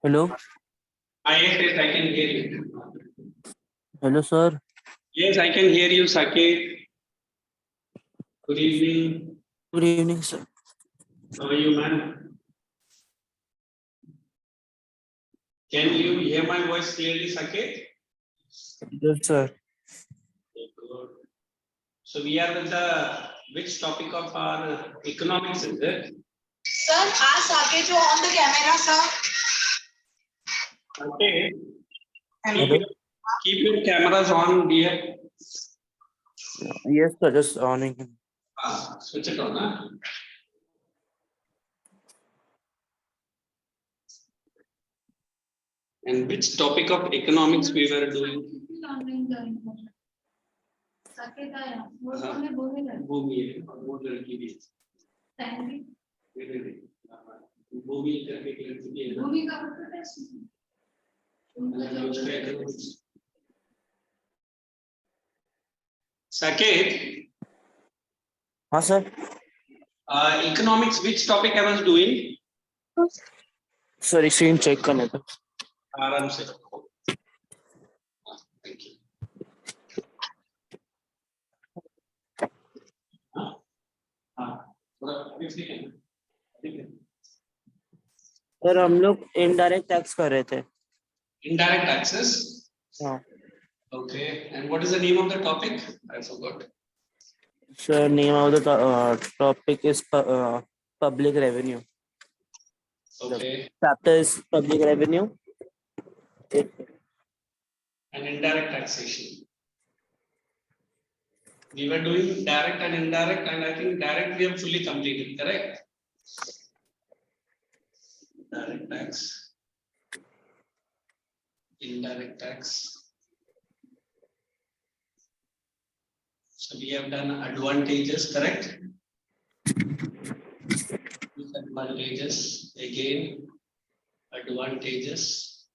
Hello. Yes, yes, I can hear you. Hello, sir. Yes, I can hear you, Saket. Good evening. Good evening, sir. How are you, man? Can you hear my voice clearly, Saket? Yes, sir. Good. So we are with the which topic of our economics is it? Sir, ask Saket to on the camera, sir. Okay. Hello. Keep your cameras on, dear. Yes, sir. Just on. Switch it on. Huh? And which topic of economics we were doing? भूमि है वो लड़की भी भूमि करके एक लड़की भी है भूमि का Saket, हाँ, sir. economics, which topic I was doing? Sir, screen check करने था. आराम से. Thank you. सर हम लोग इनडायरेक्ट टैक्स कर रहे थे. Indirect taxes. हाँ. Okay. And what is the name of the topic? I forgot. Sir, name of the topic is public revenue. Okay. The chapter is public revenue. And indirect taxation. We were doing direct and indirect, and I think direct we have fully completed, correct? Direct tax. Indirect tax. So we have done advantages, correct? Disadvantages, again, advantages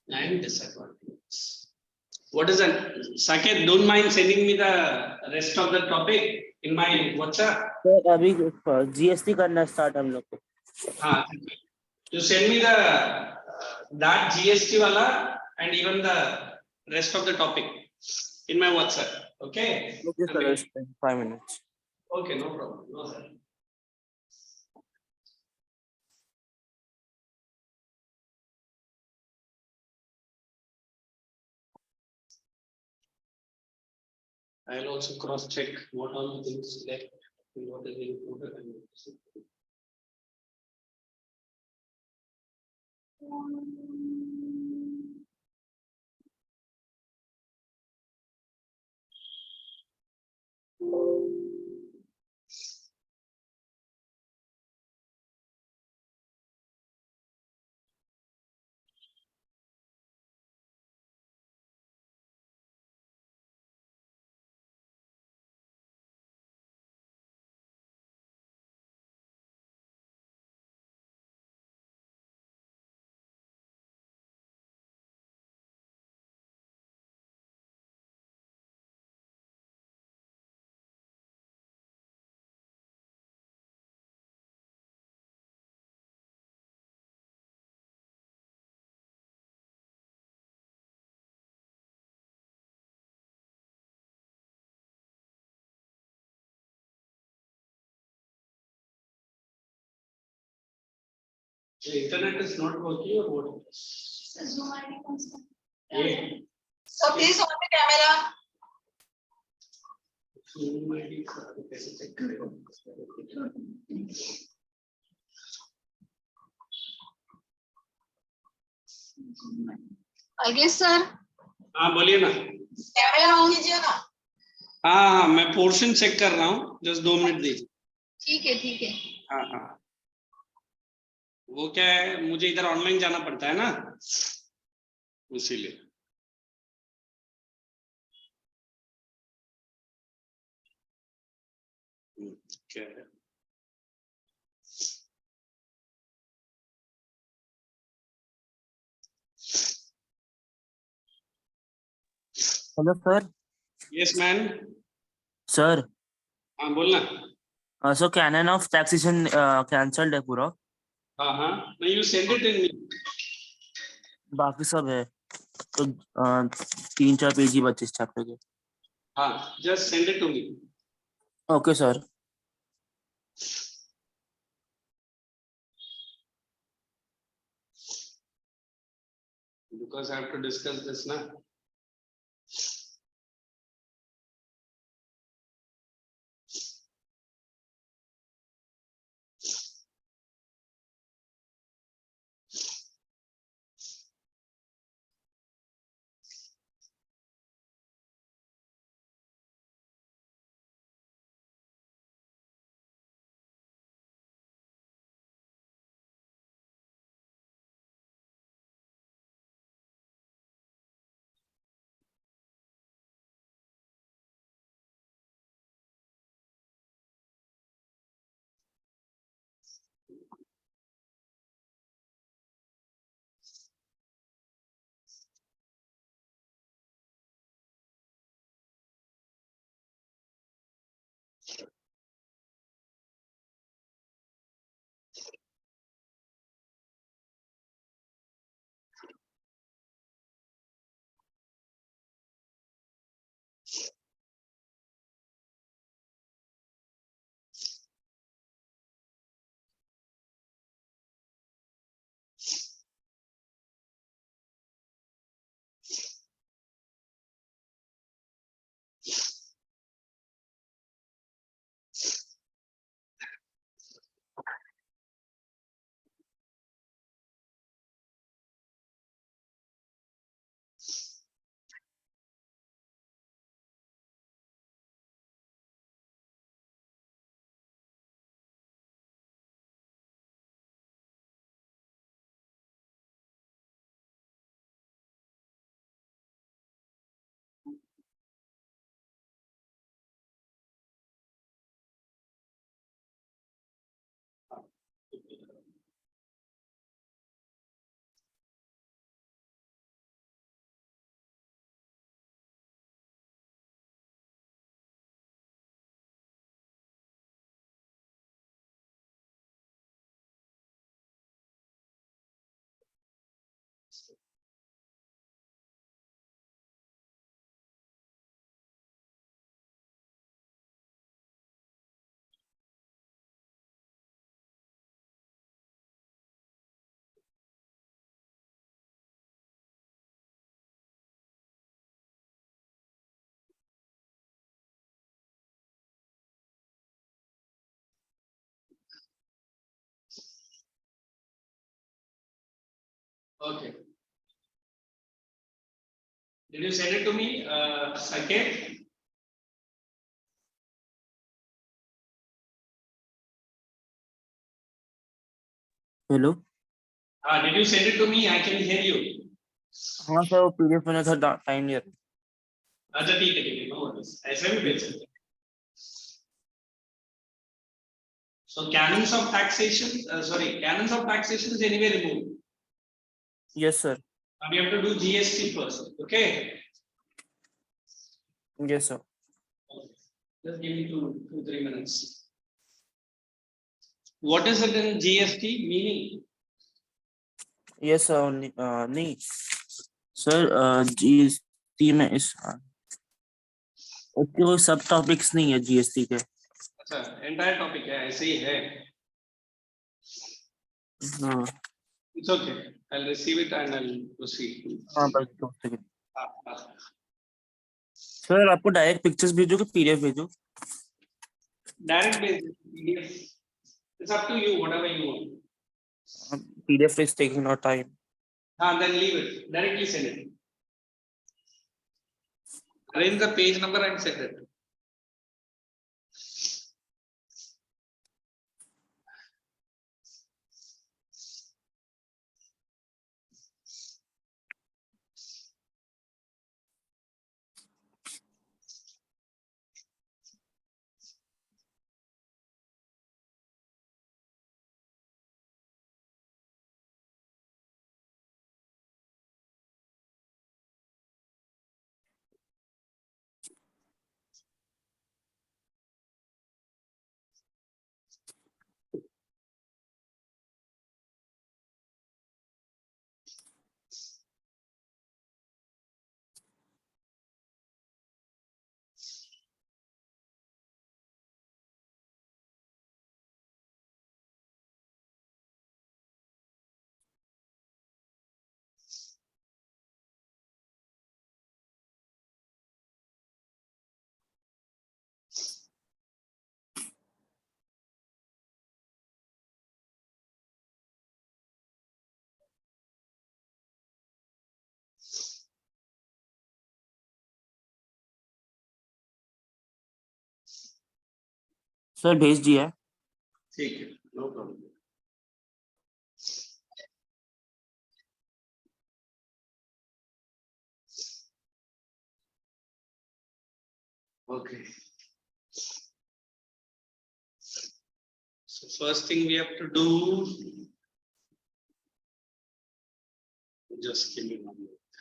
and disadvantages. What is that? Saket, don't mind sending me the rest of the topic in my WhatsApp. Sir, अभी GST करना start हम लोग को. हाँ, you send me the that GST wala and even the rest of the topic in my WhatsApp. Okay. Okay, sir. I'll spend 5 minutes. Okay, no problem. No, sir. I'll also cross check what all the things left, what is included. The internet is not working or what? Yeah. So please on the camera. Zoom ID कैसे check करेगा? I guess sir. हाँ बोलिए ना. Camera on कीजिए ना. हाँ मैं portion check कर रहा हूँ. Just 2 मिनट दीजिए. ठीक है ठीक है. हाँ. वो क्या है मुझे इधर ऑनलाइन जाना पड़ता है ना इसीलिए. क्या है Hello, sir. Yes man. Sir. हाँ बोलना. So canon of taxation cancelled है पूरा. No, you send it in me. बाकी सब है तो 3-4 पेज ही बचे इस चैप्टर के. Just send it to me. Okay sir. Because I have to discuss this now. Okay. Did you send it to me, Saket? Hello. Did you send it to me? I can hear you. हाँ sir वो PDF में था time नहीं. अच्छा ठीक है no worries. ऐसा भी भेज सकते हैं. So canons of taxation, canons of taxation is anyway removed. Yes sir. Now we have to do GST first. Okay. Yes sir. Just give me 2-3 minutes. What is it in GST meaning? Yes sir. नहीं sir GST में इस उसके वो सब topics नहीं है GST के. अच्छा एंटायर टॉपिक है ऐसे ही है. हाँ. It's okay. I'll receive it and I'll proceed. हाँ बस 2 सेकंड. सर आपको डायरेक्ट पिक्चर्स भेजो कि पीडीएफ भेजो? Direct basis PDF. It's up to you. Whatever you want. PDF is taking no time. Then leave it. Directly send it. Arrange the page number and send it. Sir भेज दिया है। ठीक है, no problem. Okay. So first thing we have to do, just give me 1 minute.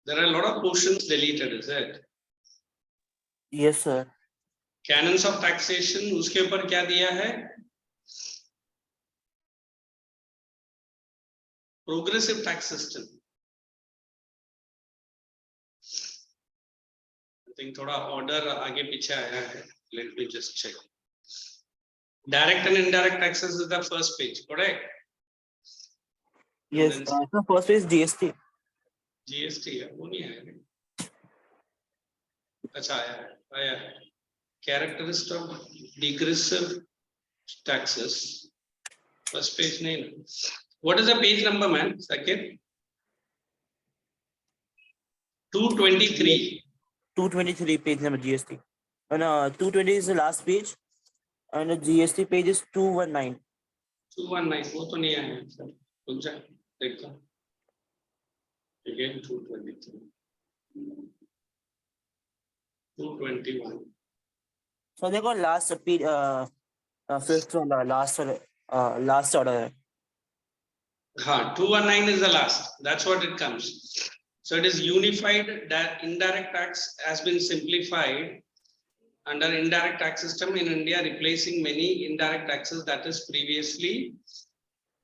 There are a lot of portions deleted, is it? Yes sir. Canons of taxation, उसके ऊपर क्या दिया है? Progressive tax system. I think थोड़ा order आगे पीछे आया है. Let me just check. Direct and indirect taxes is the first page, correct? Yes sir, first is GST. GST है, वो नहीं आया। अच्छा आया है। Characteristic of degressive taxes. First page नहीं ना. What is the page number, man? Second. 223. 223 page number GST, and 220 is the last page, and the GST page is 219. 219 वो तो नहीं आया है सर, रुक जा देखता हूँ। Again 223, 221. So देखो लास्ट पेज फिफ्थ वाला लास्ट ऑर्डर है। हाँ, 219 is the last. That's what it comes. So it is unified. That indirect tax has been simplified under indirect tax system in India, replacing many indirect taxes that is previously.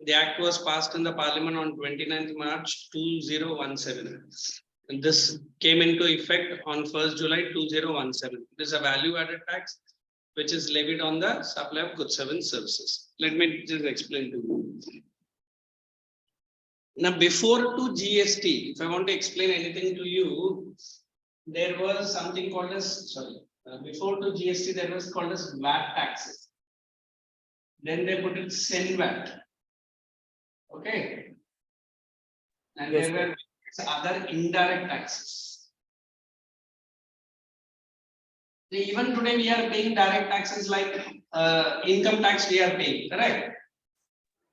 The act was passed in the parliament on 29th March 2017. And this came into effect on 1st July 2017. It is a value added tax which is levied on the supply of goods and services. Let me just explain to you. Now, before to GST, if I want to explain anything to you, there was something called as, before to GST, there was called as VAT taxes. Then they put it Sen VAT. Okay. And Yes, there were other indirect taxes. Even today we are paying direct taxes like income tax we are paying, correct?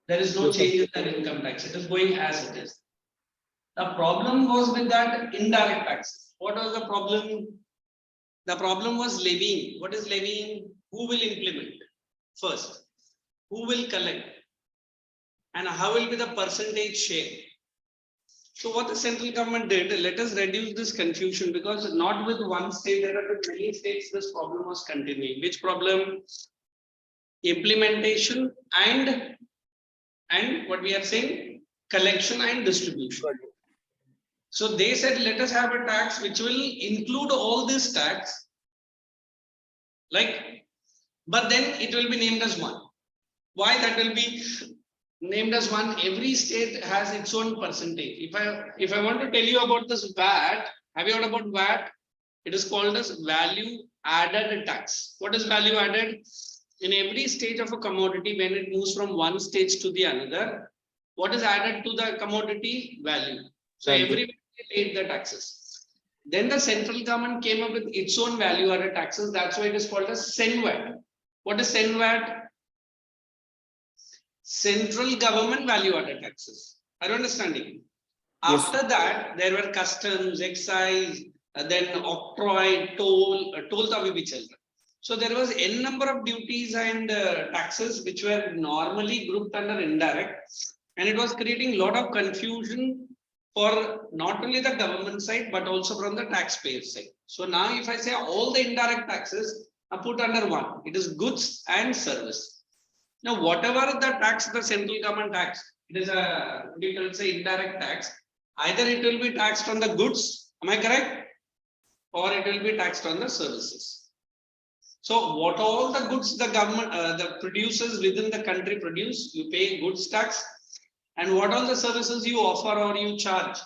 There is no change in the income tax. It is going as it is. The problem was with that indirect taxes. What was the problem? The problem was levying. What is levying? Who will implement first? Who will collect? And how will be the percentage share? So what the central government did, let us reduce this confusion, because not with one state, there are many states this problem was continuing. Which problem? Implementation and what we are saying, collection and distribution. So they said, let us have a tax which will include all this tax, like, but then it will be named as one. Why that will be named as one? Every state has its own percentage. If I want to tell you about this VAT, have you heard about VAT? It is called as value added tax. What is value added? In every stage of a commodity, when it moves from one stage to the another, what is added to the commodity? Value. So everybody paid the taxes. Then the central government came up with its own value added taxes. That's why it is called as Sen VAT. What is Sen VAT? Central government value added taxes. Are you understanding? Yes. After that, there were customs, excise, then octroi, toll to be chal. So there was n number of duties and taxes which were normally grouped under indirect, and it was creating a lot of confusion for not only the government side but also from the taxpayer side. So now if I say all the indirect taxes are put under one, it is goods and service. Now whatever the tax the central government tax, it is a, we can say, indirect tax. Either it will be taxed on the goods, am I correct? Or it will be taxed on the services. So what all the goods the government, the producers within the country produce, you pay goods tax, and what all the services you offer or you charge,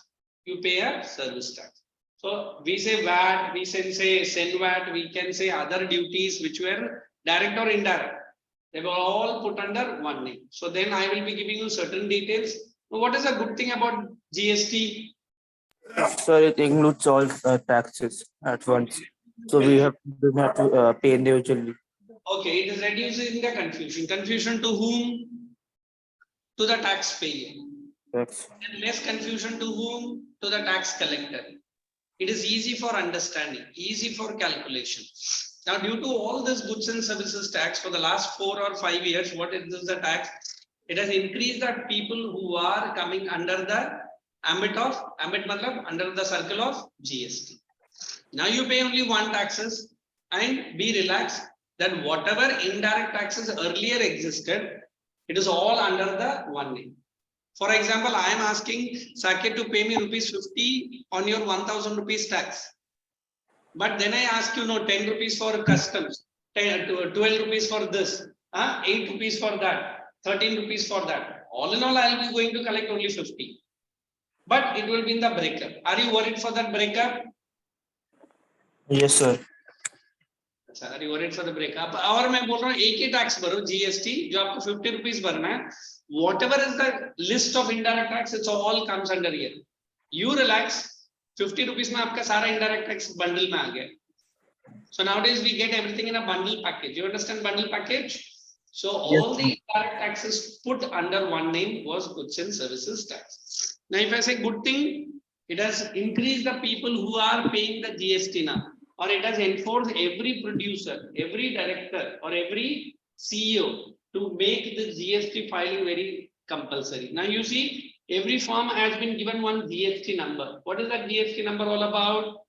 you pay a service tax. So we say VAT, we can say Sen VAT, we can say other duties which were direct or indirect. They were all put under one name. So then I will be giving you certain details. So what is the good thing about GST? So it includes all taxes at once. So we have to pay individually. Okay, it is reducing the confusion. Confusion to whom? To the taxpayer. That's And less confusion to whom? To the tax collector. It is easy for understanding, easy for calculation. Now, due to all this goods and services tax for the last 4 or 5 years, what is the tax? It has increased that people who are coming under the ambit matlab under the circle of GST. Now you pay only one taxes and be relaxed that whatever indirect taxes earlier existed, it is all under the one name. For example, I am asking Saket to pay me rupees 50 on your 1000 rupees tax. But then I ask you, no, 10 rupees for customs, 12 rupees for this, 8 rupees for that, 13 rupees for that. All in all, I will be going to collect only 50. But it will be in the breakup. Are you worried for that breakup? yes, sir. Are you worried for the breakup? और मैं बोल रहा हूँ एक ही tax भरो GST जो आपको 50 rupees भरना है. Whatever is the list of indirect tax, it's all comes under here. You relax. 50 rupees में आपका सारा indirect tax bundle में आ गया. So nowadays we get everything in a bundle package. You understand bundle package? So all the indirect taxes put under one name was goods and services tax. Now if I say good thing, it has increased the people who are paying the GST now, or it has enforced every producer, every director, or every CEO to make the GST filing very compulsory. Now you see, every firm has been given one GST number. What is that GST number all about?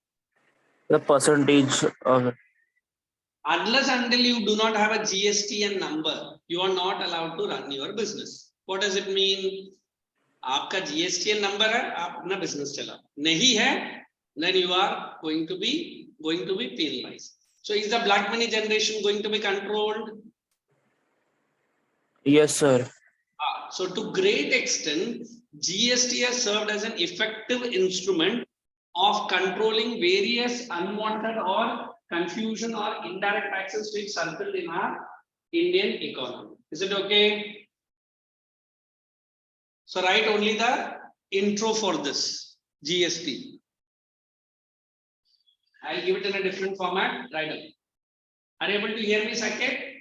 The percentage of Unless until you do not have a GST and number, you are not allowed to run your business. What does it mean? आपका GST number है, आप अपना business चलाओ. नहीं है, then you are going to be penalized. So is the black money generation going to be controlled? yes, sir. So to great extent, GST has served as an effective instrument of controlling various unwanted or confusion or indirect taxes which circle in our Indian economy. Is it okay? So write only the intro for this GST. I'll give it in a different format. Write up. Are you able to hear me, Saket?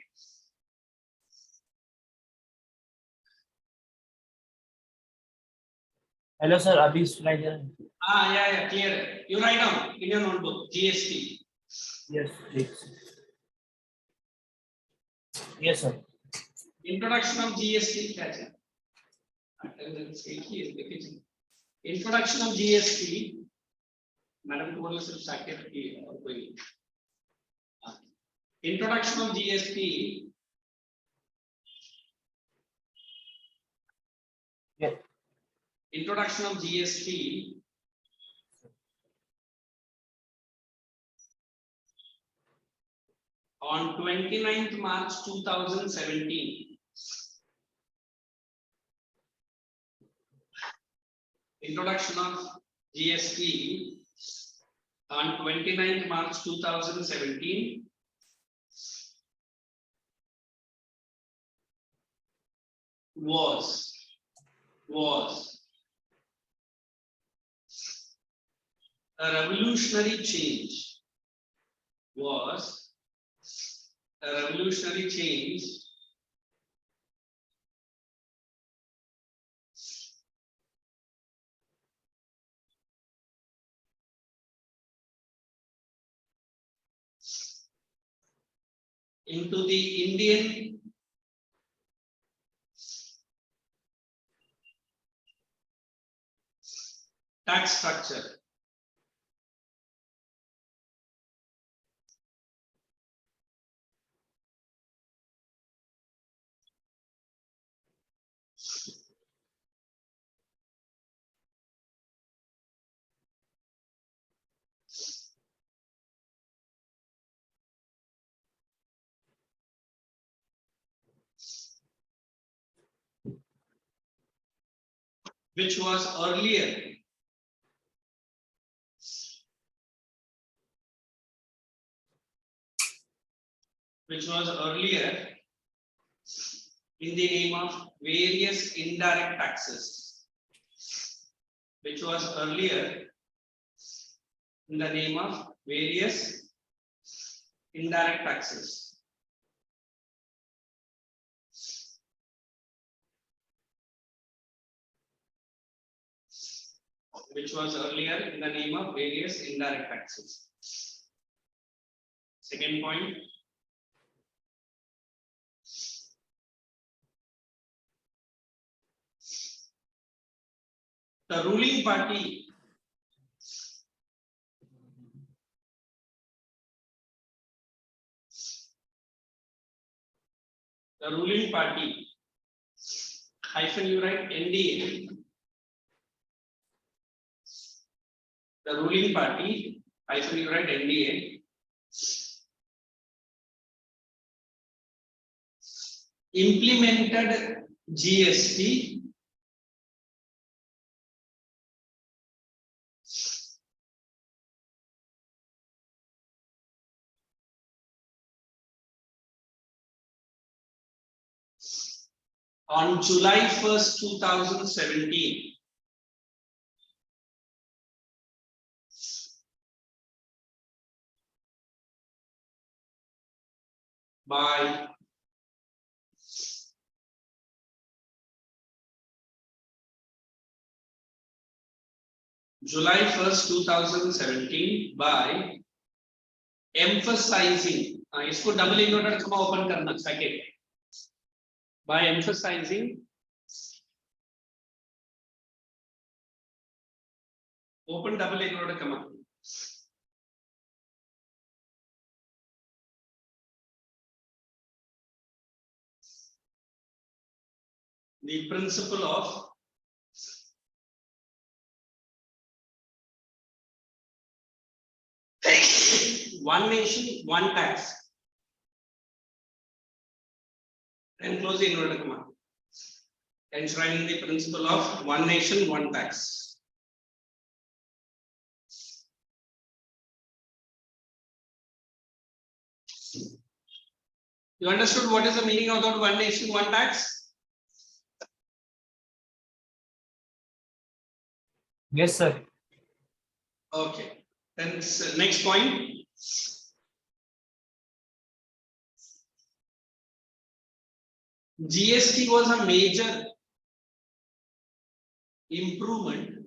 Hello, sir. Abhi slide. Yeah, clear. You write down in your notebook GST. Yes, please. Yes, sir. Introduction of GST. Introduction of GST. Madam, introduction of GST. Yeah. Introduction of GST on 29th March 2017. Introduction of GST on 29th March 2017 was a revolutionary change. Was a revolutionary change into the Indian tax structure. Which was earlier in the name of various indirect taxes. Which was earlier in the name of various indirect taxes. Which was earlier in the name of various indirect taxes. Second point. The ruling party hyphen you write NDA. The ruling party hyphen you write NDA implemented GST on July 1st, 2017. By July 1st, 2017 by emphasizing, इसको double inverted comma open करना second. By emphasizing open double inverted comma. The principle of one nation, one tax. And close the inverted comma. Enshrining the principle of one nation, one tax. You understood what is the meaning of that one nation, one tax? Yes, sir. Okay. Then next point. GST was a major improvement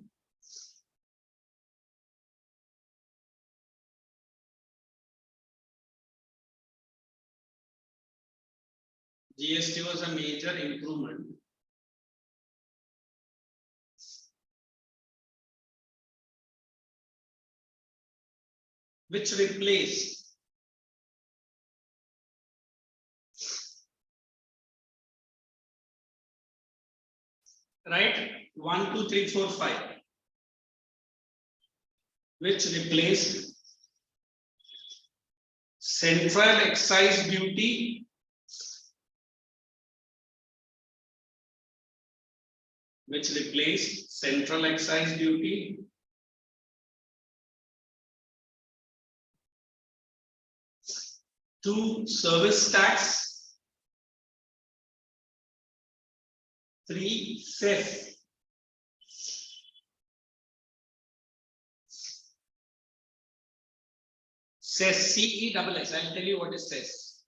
which replaced right 1, 2, 3, 4, 5 which replaced central excise duty to service tax, 3 cess. Cess, C-E-S-S. I'll tell you what is cess.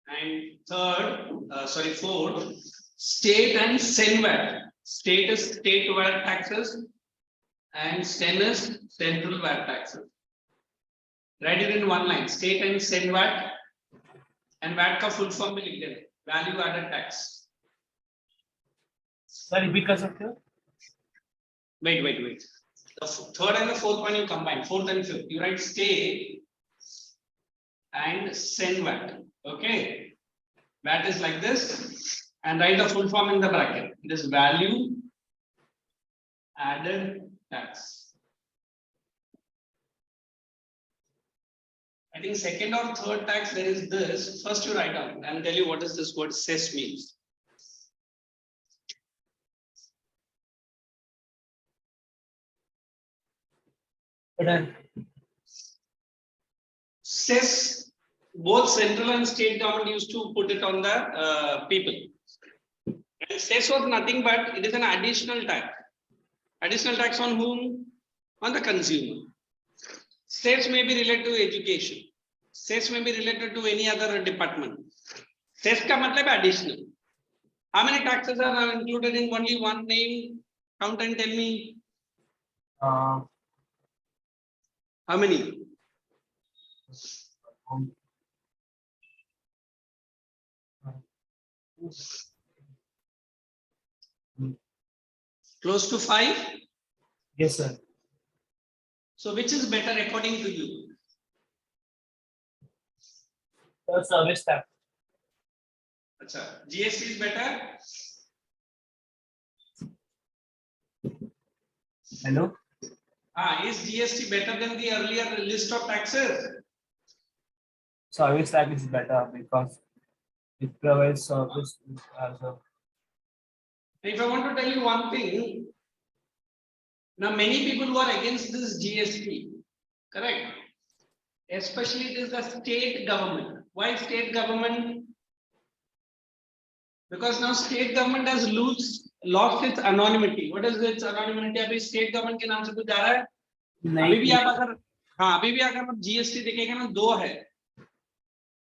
And fourth, state and SEN-VAT. State is state VAT taxes and SEN is central VAT taxes. Write it in one line. State and SEN-VAT and VAT का full form में लिख देना. Value added tax. Sorry, because of you. Wait. The third and the fourth one you combine. Fourth and fifth. You write state and SEN-VAT. Okay. VAT is like this. And write the full form in the bracket. It is value added tax. I think second or third tax there is this. First you write down and tell you what is this word cess means. Cess, both central and state government used to put it on the people. And cess was nothing but it is an additional tax. Additional tax on whom? On the consumer. States may be related to education. States may be related to any other department. States ka matlab hai additional. How many taxes are now included in only one name? Count and tell me. Uh, How many? Close to 5. yes, sir. So which is better according to you? The service tax. Achha, GST is better. Hello. Is GST better than the earlier list of taxes? Service tax is better because it provides service as a. If I want to tell you one thing, now many people who are against this GST, correct? Especially it is the state government. Why state government? Because now state government has lost its anonymity. What is its anonymity? अभी state government के नाम से कुछ जा रहा है? अभी भी आप अगर GST देखेगा ना, दो है,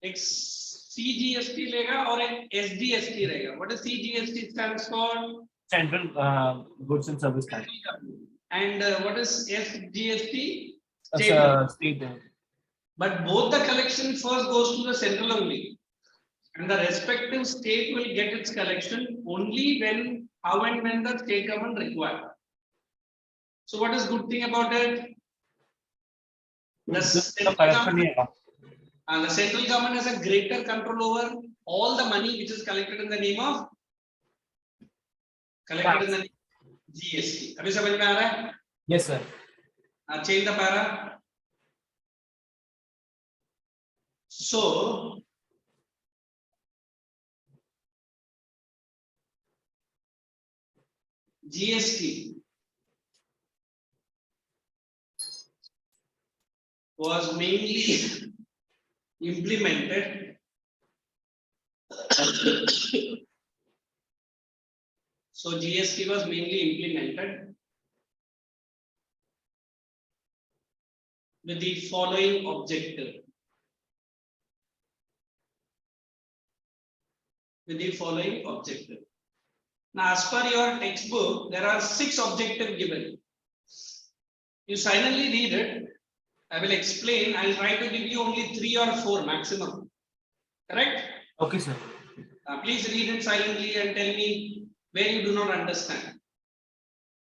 एक CGST लेगा और एक SGST रहेगा. What is CGST stands for? Central Goods and Service Tax. And what is SGST? State. But both the collection first goes to the central only, and the respective state will get its collection only when, how and when the state government require. So what is good thing about it? The central government has a greater control over all the money which is collected in the name of GST. अभी समझ में आ रहा है? Yes, sir. Change the para. So GST was mainly implemented. So GST was mainly implemented with the following objective. Now, as per your textbook, there are 6 objectives given. You silently read it. I will explain. I'll try to give you only 3 or 4 maximum. Correct? Okay, sir. Please read it silently and tell me where you do not understand.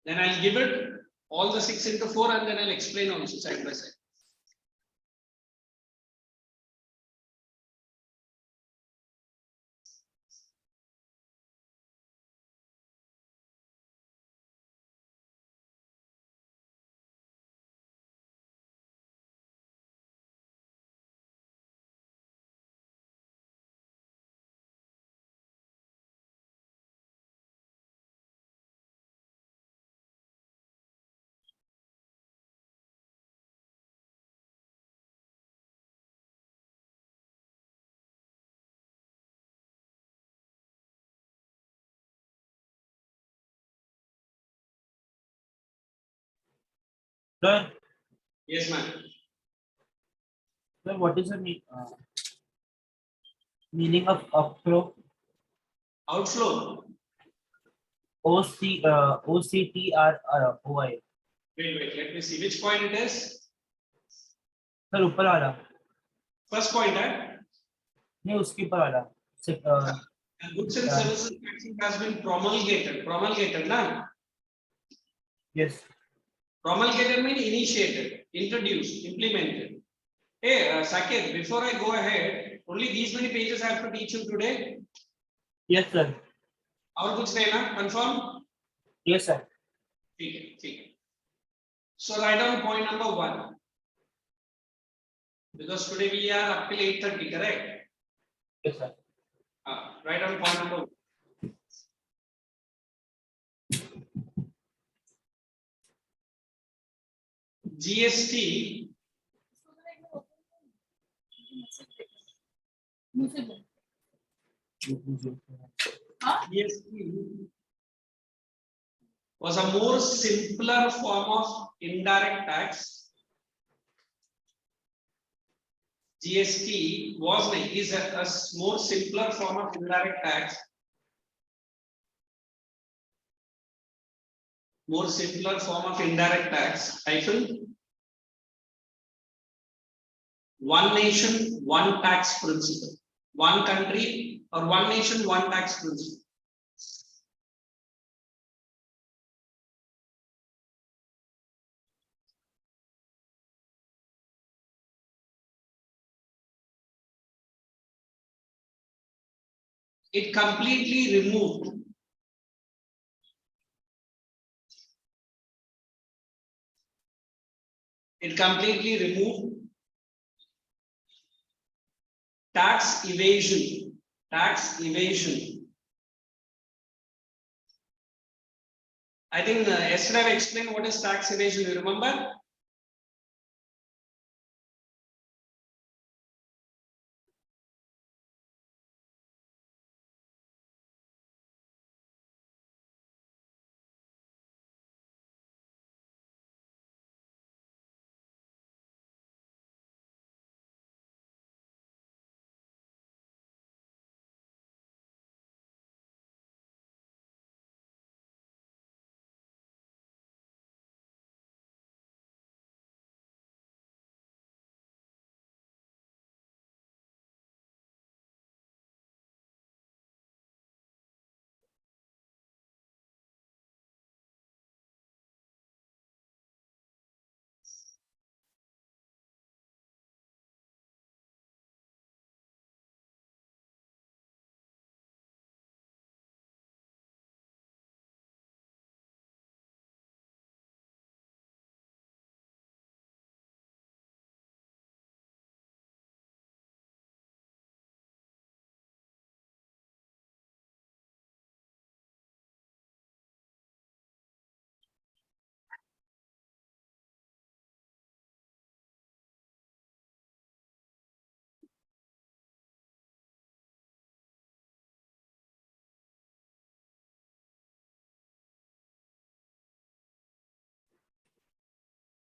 Then I'll give it all the 6 into 4 and then I'll explain also side by side. Sir, Yes, ma'am. sir, what is the meaning of outflow? Outflow. OCTROI. Wait, let me see which point it is. Sir, ऊपर वाला. First point, eh? नहीं, उसके ऊपर वाला. Goods and services taxing has been promulgated. Promulgated, na? Yes. Promulgated means initiated, introduced, implemented. Hey, Saket, before I go ahead, only these many pages I have to teach you today. Yes, sir. और कुछ नहीं ना? Confirm? Yes, sir. ठीक है. So write down point number 1. Because today we are up till 8:30, correct? Yes, sir. Write down point number 1. GST was a more simpler form of indirect tax GST is a more simpler form of indirect tax. More simpler form of indirect tax. Hyphen. One nation, one tax principle. One country or one nation, one tax principle. It completely removed tax evasion. I think yesterday I explained what is tax evasion. You remember?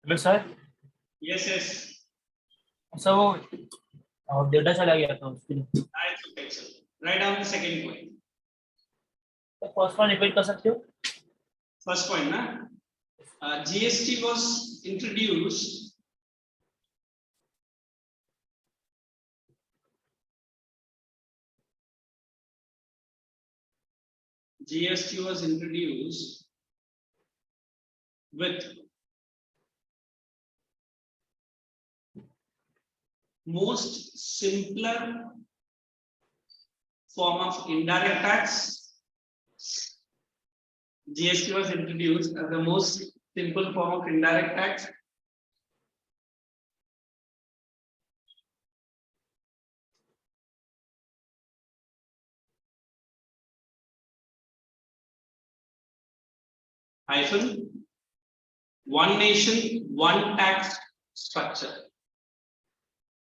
Hello sir. Yes, yes. Sir वो data चला गया था उसके लिए। Write down the second point. तो first one repeat कर सकते हो? First point, na? GST was introduced. GST was introduced with most simpler form of indirect tax. GST was introduced as the most simple form of indirect tax. Hyphen. One nation, one tax structure.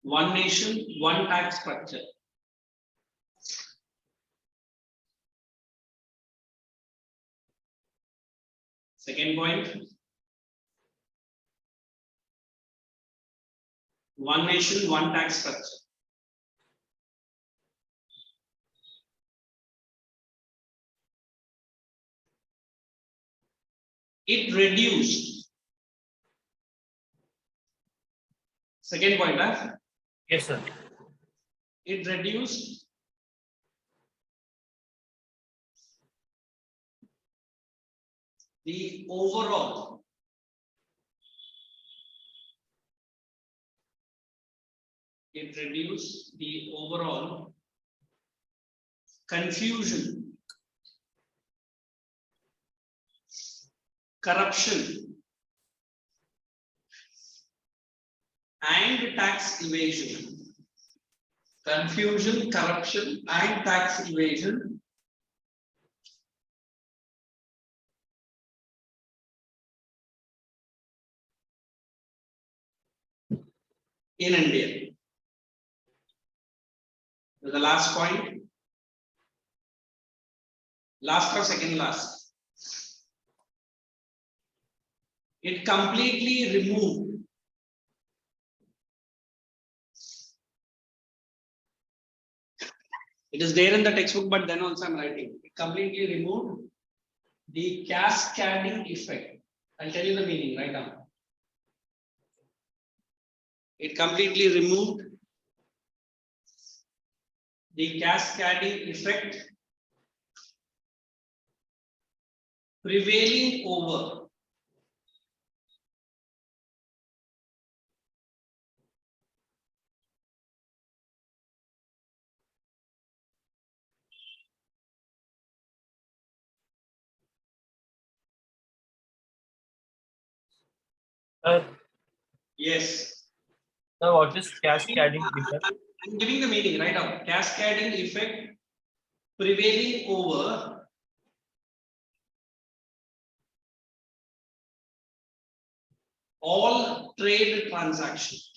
One nation, one tax structure. Second point. One nation, one tax structure. It reduced. Second point, huh? Yes, sir. It reduced the overall confusion, corruption, and tax evasion. Confusion, corruption, and tax evasion in India. The last point. Last or second last. It completely removed It is there in the textbook, but then also I'm writing. It completely removed the cascading effect. I'll tell you the meaning right now. It completely removed the cascading effect prevailing over yes. Now, what is cascading effect? I'm giving the meaning right now. Cascading effect prevailing over all trade transactions.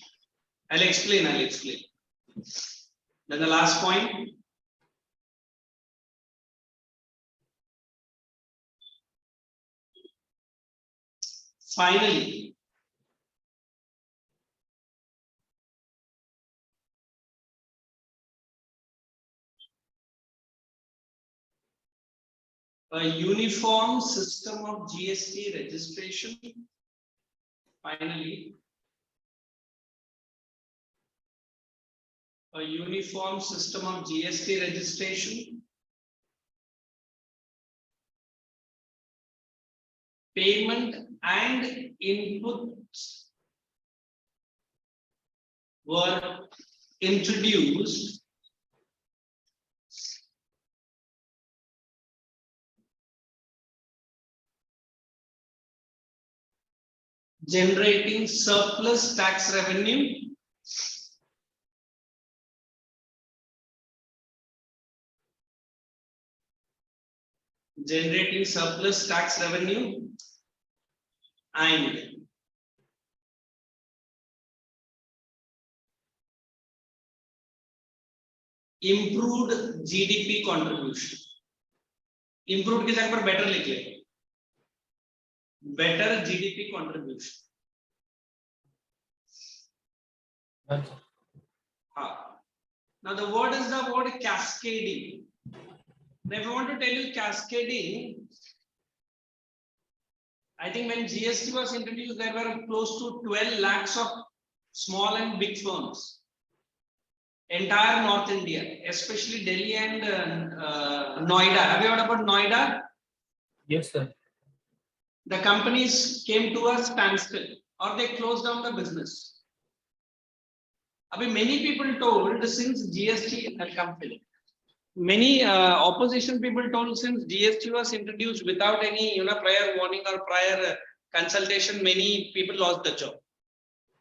I'll explain. Then the last point. Finally, a uniform system of GST registration. Finally, a uniform system of GST registration, payment and inputs were introduced generating surplus tax revenue and improved GDP contribution. Improved की जगह पर better लिख ले. Better GDP contribution. Now the word is the word cascading. Now if I want to tell you cascading, I think when GST was introduced, there were close to 12 lakhs of small and big firms. Entire North India, especially Delhi and Noida. Have you heard about Noida? Yes, sir. The companies came to a standstill or they closed down the business. Many people told since GST had come in. Many opposition people told since GST was introduced without any prior warning or prior consultation, many people lost the job.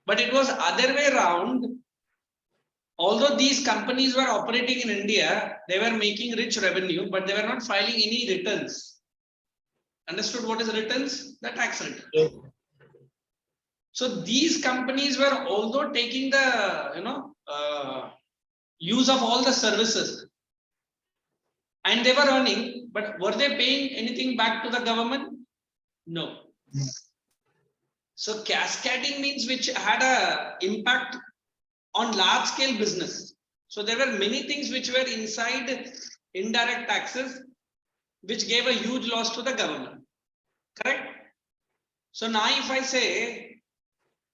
But it was other way around. Although these companies were operating in India, they were making rich revenue, but they were not filing any returns. Understood what is returns? The tax return. Yes. So these companies were although taking the use of all the services, and they were earning, but were they paying anything back to the government? No. So cascading means which had a impact on large scale business. So there were many things which were inside indirect taxes, which gave a huge loss to the government. Correct? So now if I say,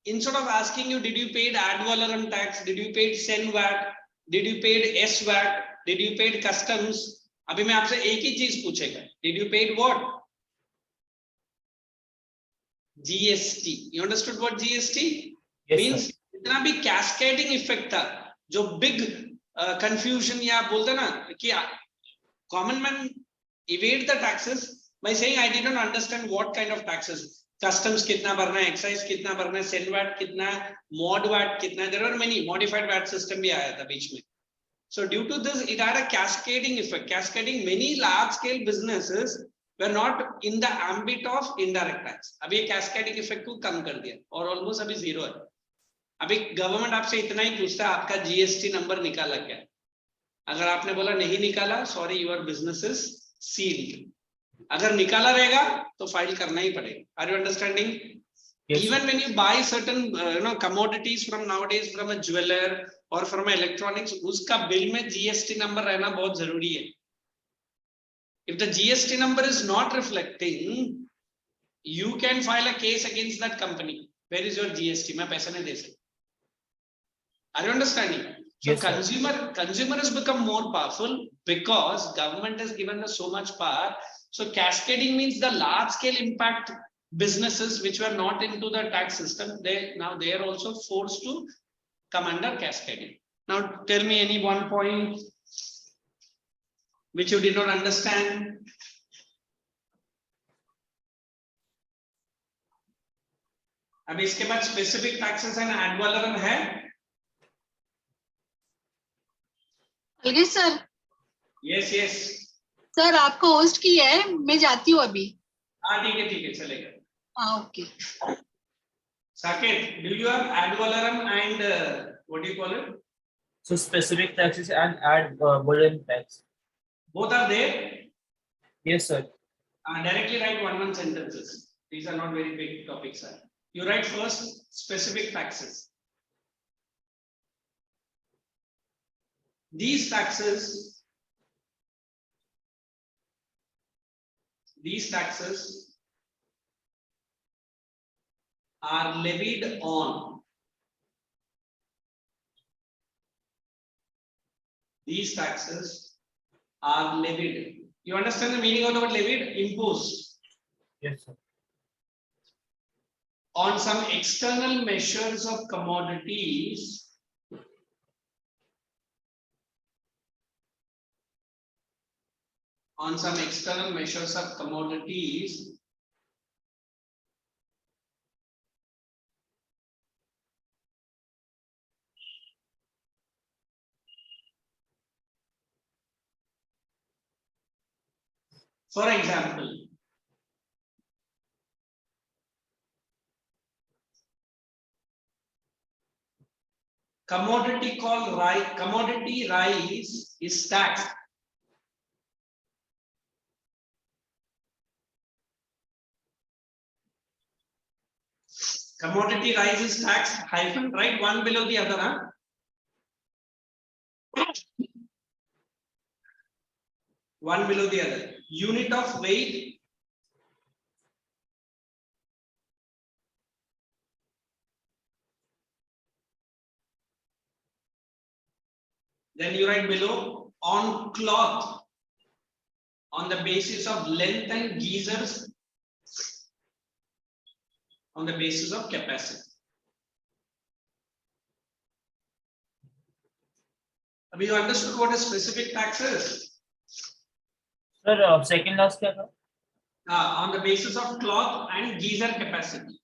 instead of asking you, did you pay ad valorem tax? Did you pay SEN VAT? Did you pay SVAT? Did you pay customs? अभी मैं आपसे एक ही चीज पूछेगा. Did you pay what? GST. You understood what GST means? Sir. इतना भी cascading effect था, जो big confusion या बोलते ना कि common man evade the taxes by saying I did not understand what kind of taxes. Customs कितना भरना है, excise कितना भरना है, SEN VAT कितना है, mod VAT कितना है. There were many modified VAT system भी आया था बीच में. So due to this, it had a cascading effect. Cascading, many large scale businesses were not in the ambit of indirect tax. अभी ये cascading effect को कम कर दिया और almost अभी zero है. अभी government आपसे इतना ही पूछता है आपका GST number निकाला क्या? अगर आपने बोला नहीं निकाला, sorry, your business is sealed. अगर निकाला रहेगा तो फाइल करना ही पड़ेगा. Are you understanding? Yes, Even sir. when you buy certain commodities from nowadays from a jeweler or from electronics, उसका bill में GST number रहना बहुत जरूरी है. If the GST number is not reflecting, you can file a case against that company. Where is your GST? मैं पैसे नहीं दे सकता. Are you understanding? So Yes, sir. consumer has become more powerful because government has given us so much power. So cascading means the large scale impact businesses which were not into the tax system, they are also forced to come under cascading. Now tell me any one point which you did not understand. अब इसके बाद specific taxes and ad valorem है. अलगेश sir. Yes, yes. Sir आपको host किया है, मैं जाती हूँ अभी. हाँ ठीक है चलेगा. हाँ okay. Saket, do you have ad valorem and what do you call it? So specific taxes and ad valorem tax. Both are there. Yes, sir. Directly write one sentences. These are not very big topics, sir. You write first specific taxes. These taxes are levied on. These taxes are levied. You understand the meaning of the word levied? Imposed. Yes, sir. On some external measures of commodities. On some external measures of commodities. For example, commodity rice is taxed. Commodity rice is taxed, hyphen, right? One below the other, huh? One below the other. Unit of weight. Then you write below on cloth on the basis of length and geysers on the basis of capacity. Have you understood what is specific taxes? Sir, second last क्या था? On the basis of cloth and geyser capacity.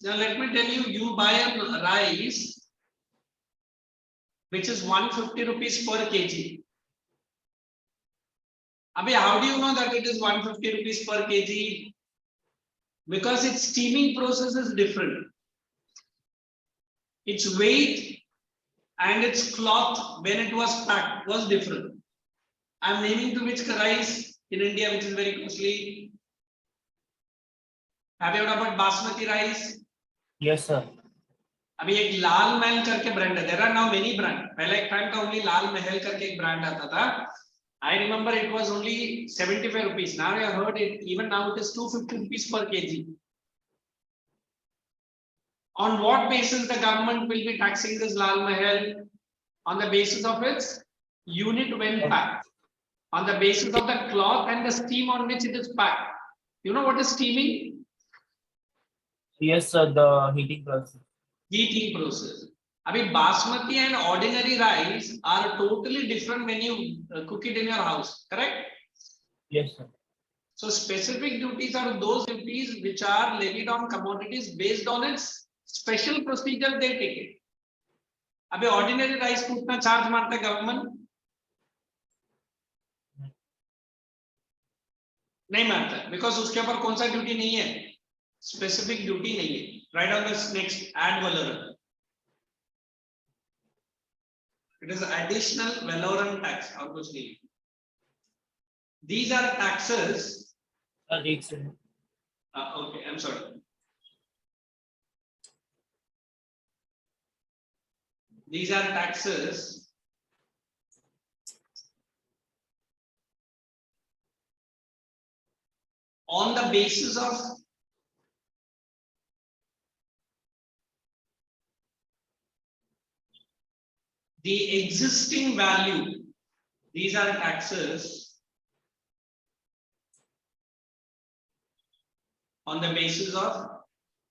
Now let me tell you, you buy a rice which is 150 rupees per kg. Abhi, how do you know that it is 150 rupees per kg? Because its steaming process is different. Its weight and its cloth when it was packed was different. I am naming to which rice in India which is very costly. Have you heard about basmati rice? Yes, sir. अभी एक लाल महल करके brand है. There are now many brand. पहले एक time था only Lal Mahal करके एक brand आता था. I remember it was only 75 rupees. Now I heard it, even now it is 250 rupees per kg. On what basis the government will be taxing this Lal Mahal? On the basis of its unit when packed. On the basis of the cloth and the steam on which it is packed. You know what is steaming? Yes, sir. The heating process. Heating process. I mean, basmati and ordinary rice are totally different when you cook it in your house, correct? Yes, sir. So specific duties are those duties which are levied on commodities based on its special procedure they take it. अबे ordinary rice को उतना charge मारता है government? नहीं मारता, because उसके ऊपर कौन सा duty नहीं है? Specific duty नहीं है. Write on this next ad valorem. It is additional valorem tax और कुछ नहीं. These are taxes. एक second. Okay, I'm sorry. These are taxes on the basis of the existing value. These are taxes on the basis of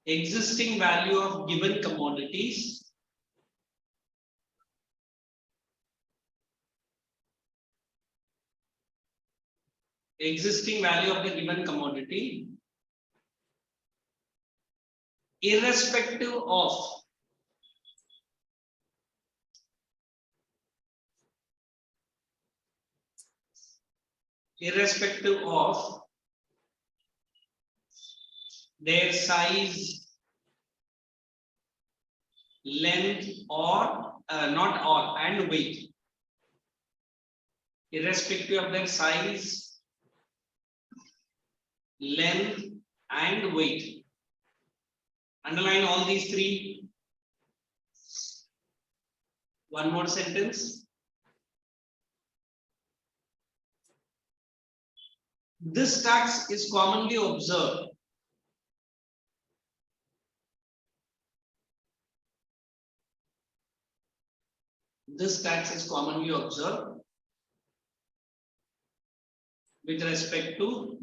existing value of given commodities existing value of the given commodity irrespective of their size, length, or not or and weight. Irrespective of their size, length, and weight. Underline all these three. One more sentence. This tax is commonly observed with respect to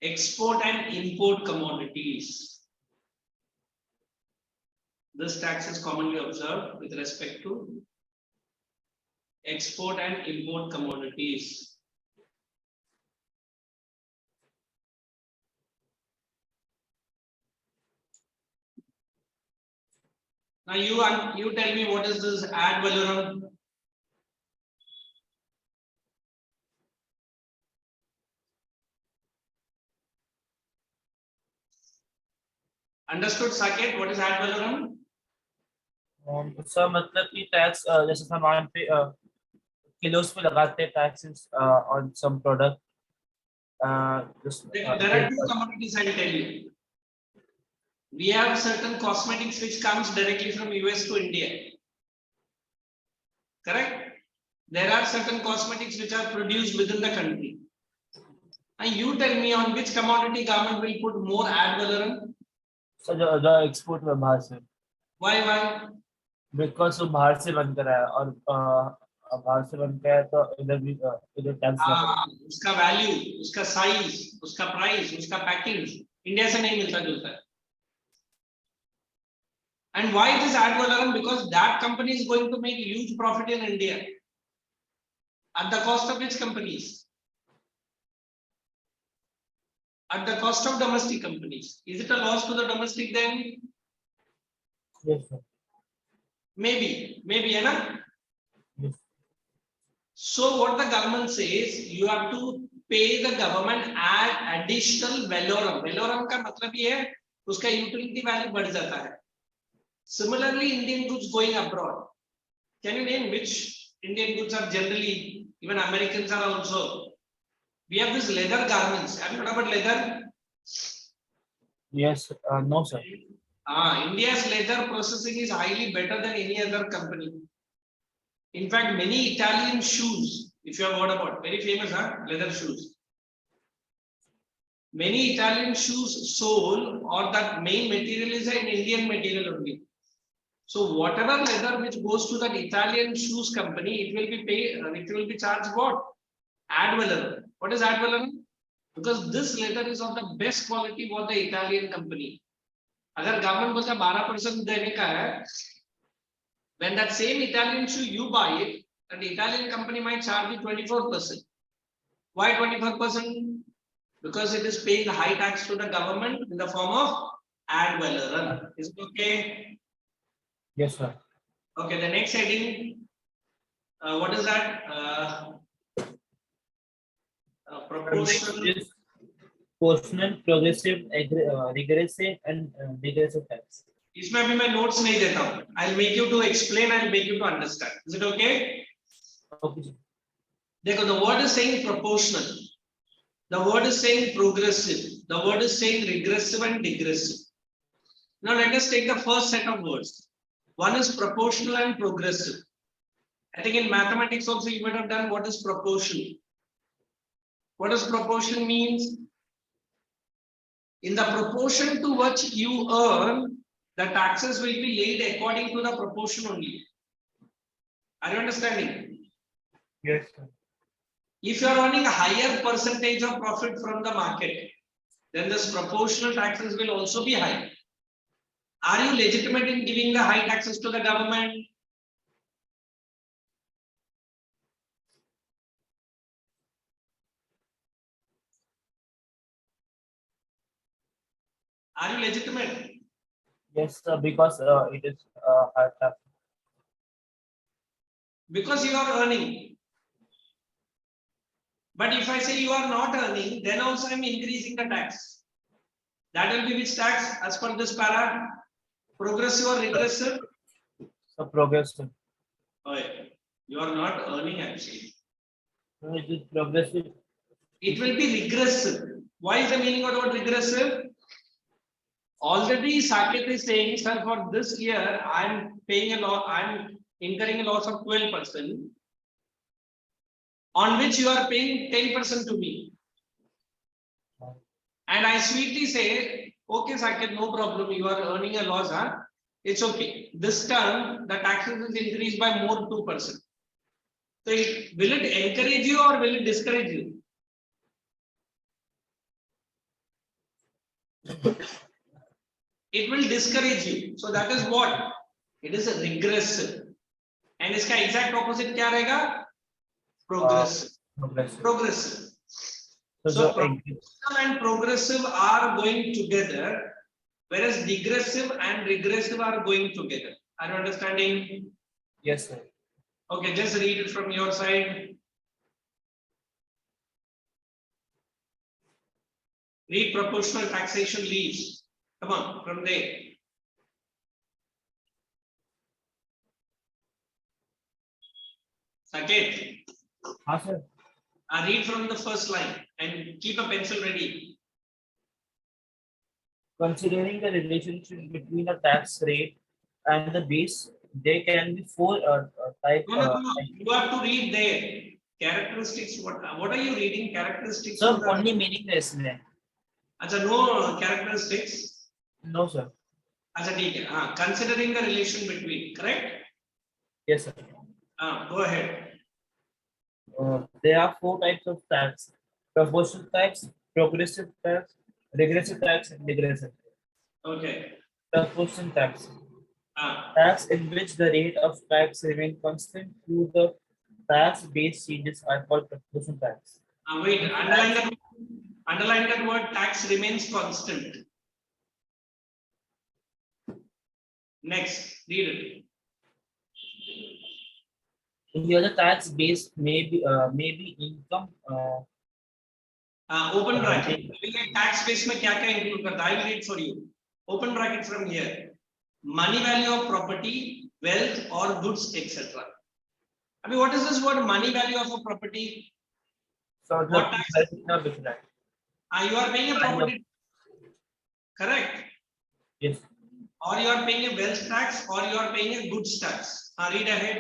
export and import commodities. This tax is commonly observed with respect to export and import commodities. Now you tell me, what is this ad valorem? Understood, Saket? What is ad valorem? उसका मतलब कि tax जैसे सामान पे किलोस पे लगाते हैं taxes on some product. There are two commodities, I will tell you. We have certain cosmetics which comes directly from US to India. Correct? There are certain cosmetics which are produced within the country. And you tell me on which commodity government will put more ad valorem? So the export में बाहर से. Why? Because वो बाहर से बन कर आया और बाहर से बन के आया तो इधर टैक्स लगा. उसका वैल्यू, उसका साइज, उसका प्राइस, उसका पैकिंग इंडिया से नहीं मिलता जुलता है. And why this ad valorem? Because that company is going to make huge profit in India. At the cost of which companies? At the cost of domestic companies. Is it a loss to the domestic then? Yes, sir. Maybe, enough. Yes. So what the government says, you have to pay the government an additional valorem. Valorem का मतलब ये है उसका utility value बढ़ जाता है. Similarly, Indian goods going abroad. Can you name which Indian goods are generally, even Americans are also? We have this leather garments. Have you heard about leather? Yes, no, sir. India's leather processing is highly better than any other company. In fact, many Italian shoes, if you have heard about, very famous, leather shoes. Many Italian shoes sold, or that main material is an Indian material only. So whatever leather which goes to that Italian shoes company, it will be charged what? Ad valorem. What is ad valorem? Because this leather is of the best quality for the Italian company. अगर government बोलता 12% देने का है, when that same Italian shoe you buy it, and the Italian company might charge you 24%. Why 24%? Because it is paying high tax to the government in the form of ad valorem. Is it okay? Yes, sir. Okay, the next heading, what is that? Proportional, progressive, regressive, and regressive tax. इसमें अभी मैं notes नहीं देता हूँ. I'll make you to explain. I'll make you to understand. Is it okay? Okay, sir. देखो, the word is saying proportional. The word is saying progressive. The word is saying regressive and digressive. Now let us take the first set of words. One is proportional and progressive. I think in mathematics also you might have done what is proportion. What does proportion means? In the proportion to which you earn, the taxes will be laid according to the proportion only. Are you understanding? Yes, sir. If you are earning a higher percentage of profit from the market, then this proportional taxes will also be high. Are you legitimate in giving the high taxes to the government? Are you legitimate? Yes, sir, because it is high tax. Because you are earning. But if I say you are not earning, then also I am increasing the tax. That will be which tax as per this para? Progressive or regressive? So progressive. Oh, yeah. You are not earning actually. No, it is progressive. It will be regressive. Why is the meaning of the word regressive? Already Saket is saying, sir, for this year, I am paying a loss, I am incurring a loss of 12%, on which you are paying 10% to me. And I sweetly say, okay, Saket, no problem, you are earning a loss, huh? It's okay. This term, the taxes is increased by more 2%. So will it encourage you or will it discourage you? It will discourage you. So that is what? It is a regressive. And its exact opposite क्या रहेगा? Progressive. Progressive. Progressive. So So proportional and progressive are going together, whereas digressive and regressive are going together. Are you understanding? yes, sir. Okay, just read it from your side. Read proportional taxation leaves. Come on, from there. Saket, Sir. read from the first line and keep a pencil ready. Considering the relationship between the tax rate and the base, there can be four type. No. You have to read there. Characteristics. What are you reading? Characteristics. Sir, only meaning है इसमें. अच्छा, no characteristics. No, sir. अच्छा, ठीक है. Considering the relation between, correct? Yes, sir. Go ahead. There are four types of tax: proportional tax, progressive tax, regressive tax, and digressive. Okay. Proportional tax. Ah, Tax in which the rate of tax remains constant through the tax base changes are called proportional tax. wait. Underline that word. Tax remains constant. Next, read it. Here the tax base may be income. Open bracket. Tax base में क्या क्या include करता है? I will read for you. Open bracket from here. Money value of property, wealth or goods, etc. I mean, what is this word money value of a property? So What tax? You are paying a property, correct? Yes. Or you are paying a wealth tax or you are paying a goods tax. Read ahead.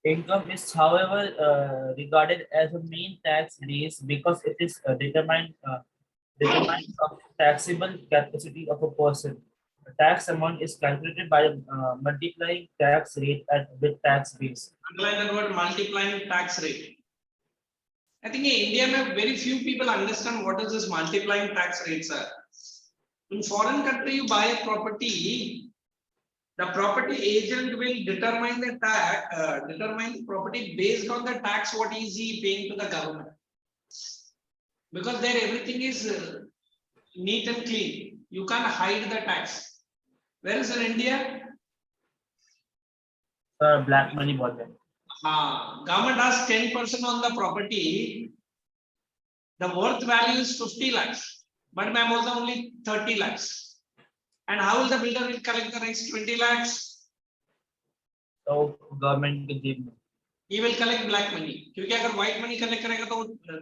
Income is, however, regarded as a main tax base because it is determined from taxable capacity of a person. The tax amount is calculated by multiplying tax rate with tax base. Underline that word multiplying tax rate. I think in India, very few people understand what is this multiplying tax rates are. In foreign country, you buy a property, the property agent will determine the tax, determine the property based on the tax what is he paying to the government. Because there everything is neat and clean. You can't hide the tax. Whereas in India, Black money budget. Government has 10% on the property. The worth value is 50 lakhs. but मैं बोलता हूँ only 30 lakhs. And how will the builder will collect the rest 20 lakhs? तो government के जेब में He will collect black money. क्योंकि अगर white money collect करेगा तो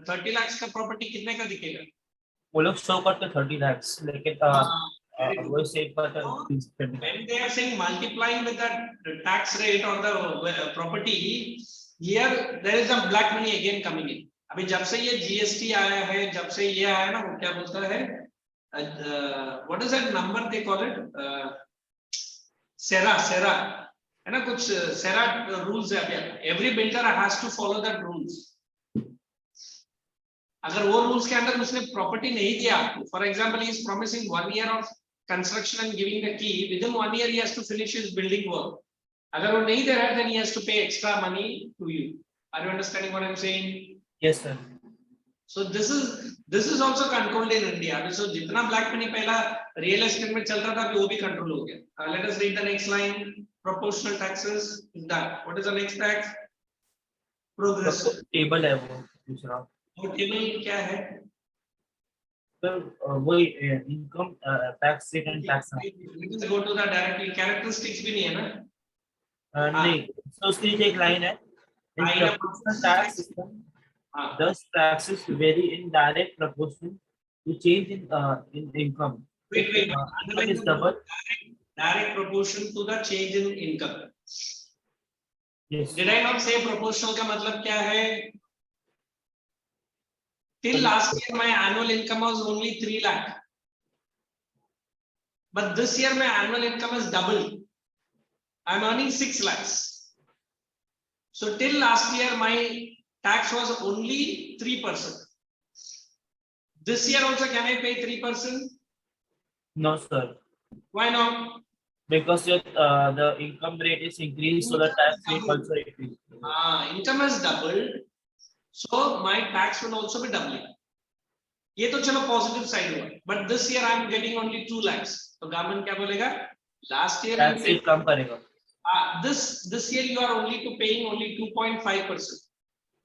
30 lakhs का property कितने का दिखेगा? वो लोग शो करते 30 lakhs, लेकिन वो सेव करते when they are saying multiplying with the tax rate or the property, here there is a black money again coming in. अभी जब से ये GST आया है, जब से ये आया ना, वो क्या बोलता है, what is that number they call it, सेरा है ना, कुछ सेरा rules है अभी. Every builder has to follow that rules. अगर वो rules के अंदर उसने property नहीं दिया आपको, for example, he is promising 1 year of construction and giving the key, within 1 year he has to finish his building work. अगर वो नहीं दे रहा है, then he has to pay extra money to you. Are you understanding what I am saying? Yes sir. So this is also controlled in India. So जितना black money पहला real estate में चल रहा था, अभी वो भी control हो गया. Let us read the next line. Proportional taxes is done. What is the next tax? Progressive. Table है वो दूसरा. और table क्या है? सर वही income tax rate and tax. Let us go to the directly. Characteristics भी नहीं है ना? नहीं, so उसके नीचे एक लाइन है. In proportional tax system, thus taxes vary in direct proportion to change in income. Wait. Income is double. Direct proportion to the change in income. Yes. Did I not say proportional का मतलब क्या है? Till last year my annual income was only 3 lakh. But this year my annual income has doubled. I am earning 6 lakhs. So till last year my tax was only 3%. This year also can I pay 3%? No sir. Why not? Because the income rate is increased, so the tax rate also increased. Income has doubled, so my tax will also be doubling. ये तो चलो positive side हुआ. But this year I am getting only 2 lakhs. तो government क्या बोलेगा? Last year tax rate कम करेगा. This year you are only paying only 2.5%.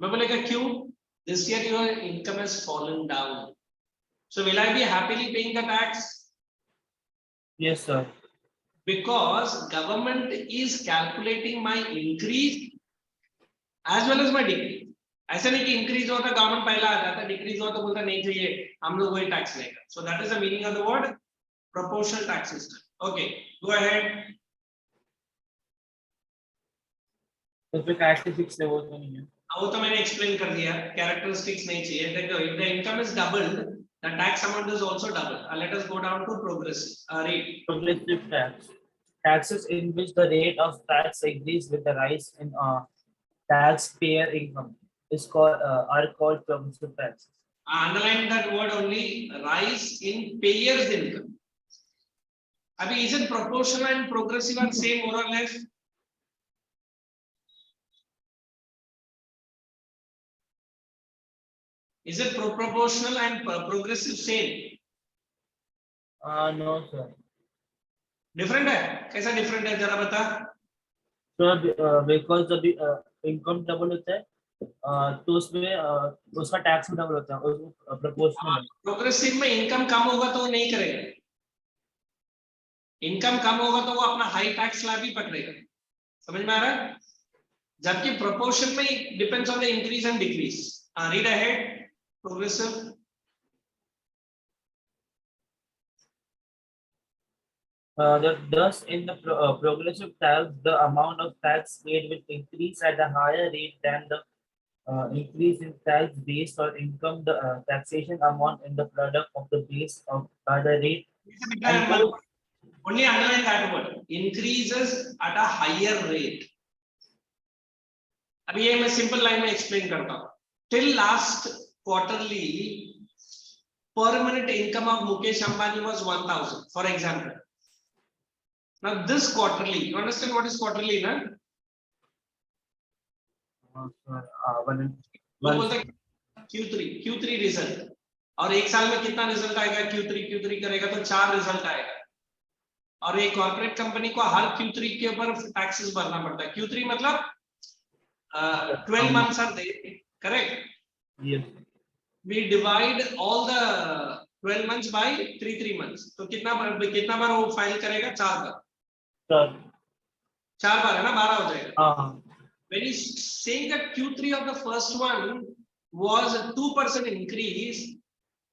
मैं बोलेगा क्यों? This year your income has fallen down. So will I be happily paying the tax? Yes sir. Because government is calculating my increase as well as my decrease. ऐसा नहीं कि increase होता government पहला आ जाता, decrease होता बोलता नहीं चाहिए, हम लोग वही tax लेगा. So that is the meaning of the word proportional tax system. Okay, go ahead. तो फिर characteristics है वो तो नहीं है. वो तो मैंने explain कर दिया. Characteristics नहीं चाहिए. देखो, if the income is doubled, the tax amount is also doubled. Let us go down to progressive. Read. Progressive tax. Taxes in which the rate of tax increase with the rise in taxpayer income is called are called progressive taxes. Underline that word only. Rise in payers income. Abhi, is it proportional and progressive are same more or less? Is it proportional and progressive same? No sir. Different है? कैसा different है जरा बता? So because the income double होता है, तो उसमें उसका टैक्स भी डबल होता है, उसको प्रोपोर्शनल है. प्रोग्रेसिव में इनकम कम होगा तो वो नहीं करेगा. इनकम कम होगा तो वो अपना हाई टैक्स स्लैब ही पकड़ेगा. समझ में आ रहा है? जबकि प्रोपोर्शन में depends on the increase and decrease. Read ahead. Progressive. Thus, in the progressive tax, the amount of tax paid will increase at a higher rate than the increase in tax based on income. The taxation amount in the product of the base of the rate. Only underline that word. Increases at a higher rate. अभी ये मैं simple line में explain करता हूँ. Till last quarterly, permanent income of Mukesh Ambani was 1,000, for example. Now this quarterly, you understand what is quarterly, na? Q3 result. और एक साल में कितना रिजल्ट आएगा? Q3 करेगा तो 4 रिजल्ट आएगा. और एक कॉर्पोरेट कंपनी को हर Q3 के ऊपर टैक्सेस भरना पड़ता है. Q3 मतलब 12 months are there, correct? Yes. We divide all the 12 months by 3 months. तो कितना बार वो फाइल करेगा? 4 बार। सर 4 बार है ना, 12 हो जाएगा। हाँ When he's saying that Q3 of the first one was a 2% increase,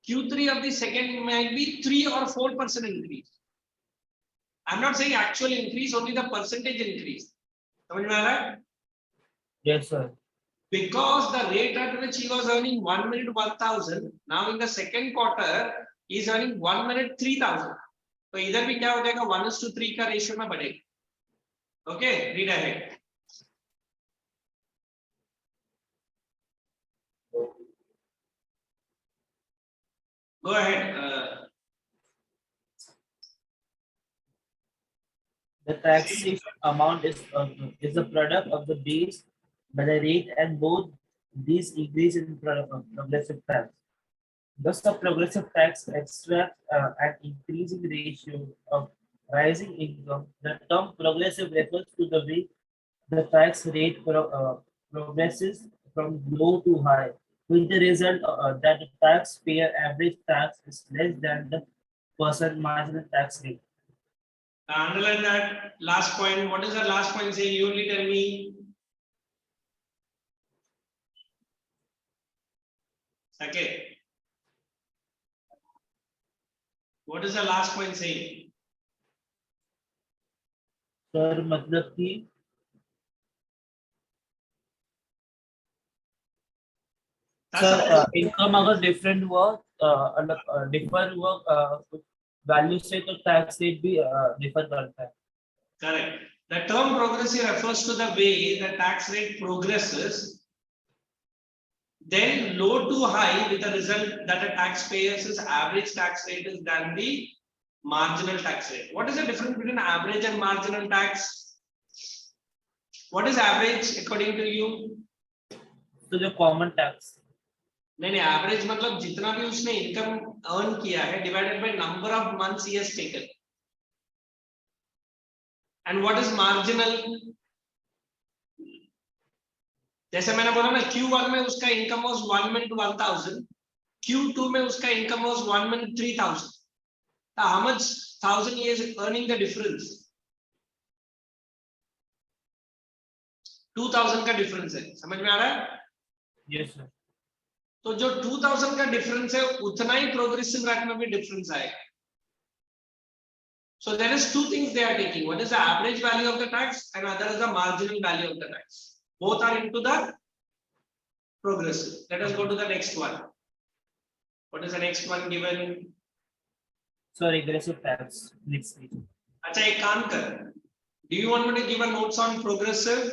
Q3 of the second might be 3 or 4% increase. I'm not saying actual increase, only the percentage increase. समझ में आ रहा है? Yes sir Because the rate at which he was earning 1 minute 1,000, now in the second quarter he is earning 1 minute 3,000. तो इधर भी क्या हो जाएगा? 1:3 का रेशियो में बढ़ेगा। Okay, read ahead. Go ahead. The taxation amount is the product of the base by the rate and both these increase in progressive tax. Thus, the progressive tax extracts an increasing ratio of rising income. The term progressive refers to the way the tax rate progresses from low to high, with the result that the taxpayer average tax is less than the person marginal tax rate. Underline that last point. What is the last point saying? You only tell me. Okay. What is the last point saying? Sir मतलब कि sir income अगर different हुआ differ हुआ value से तो tax rate भी differ करता है. Correct. The term progressive refers to the way the tax rate progresses, then low to high, with the result that the taxpayer's average tax rate is than the marginal tax rate. What is the difference between average and marginal tax? What is average according to you? तो जो common tax नहीं, average मतलब जितना भी उसने income earn किया है divided by number of months he has taken. And what is marginal? जैसे मैंने बोला ना, Q1 में उसका इनकम वाज 1 minute 1,000, Q2 में उसका income was 1 minute 3,000. How much 1,000 he is earning the difference? 2,000 का डिफरेंस है. समझ में आ रहा है? Yes sir. तो जो 2,000 का डिफरेंस है उतना ही प्रोग्रेसिव रेट में भी डिफरेंस आएगा. So there is two things they are taking. One is the average value of the tax and other is the marginal value of the tax. Both are into the progressive. Let us go to the next one. What is the next one given? So regressive tax next week. अच्छा, एक काम कर. Do you want me to give a notes on progressive?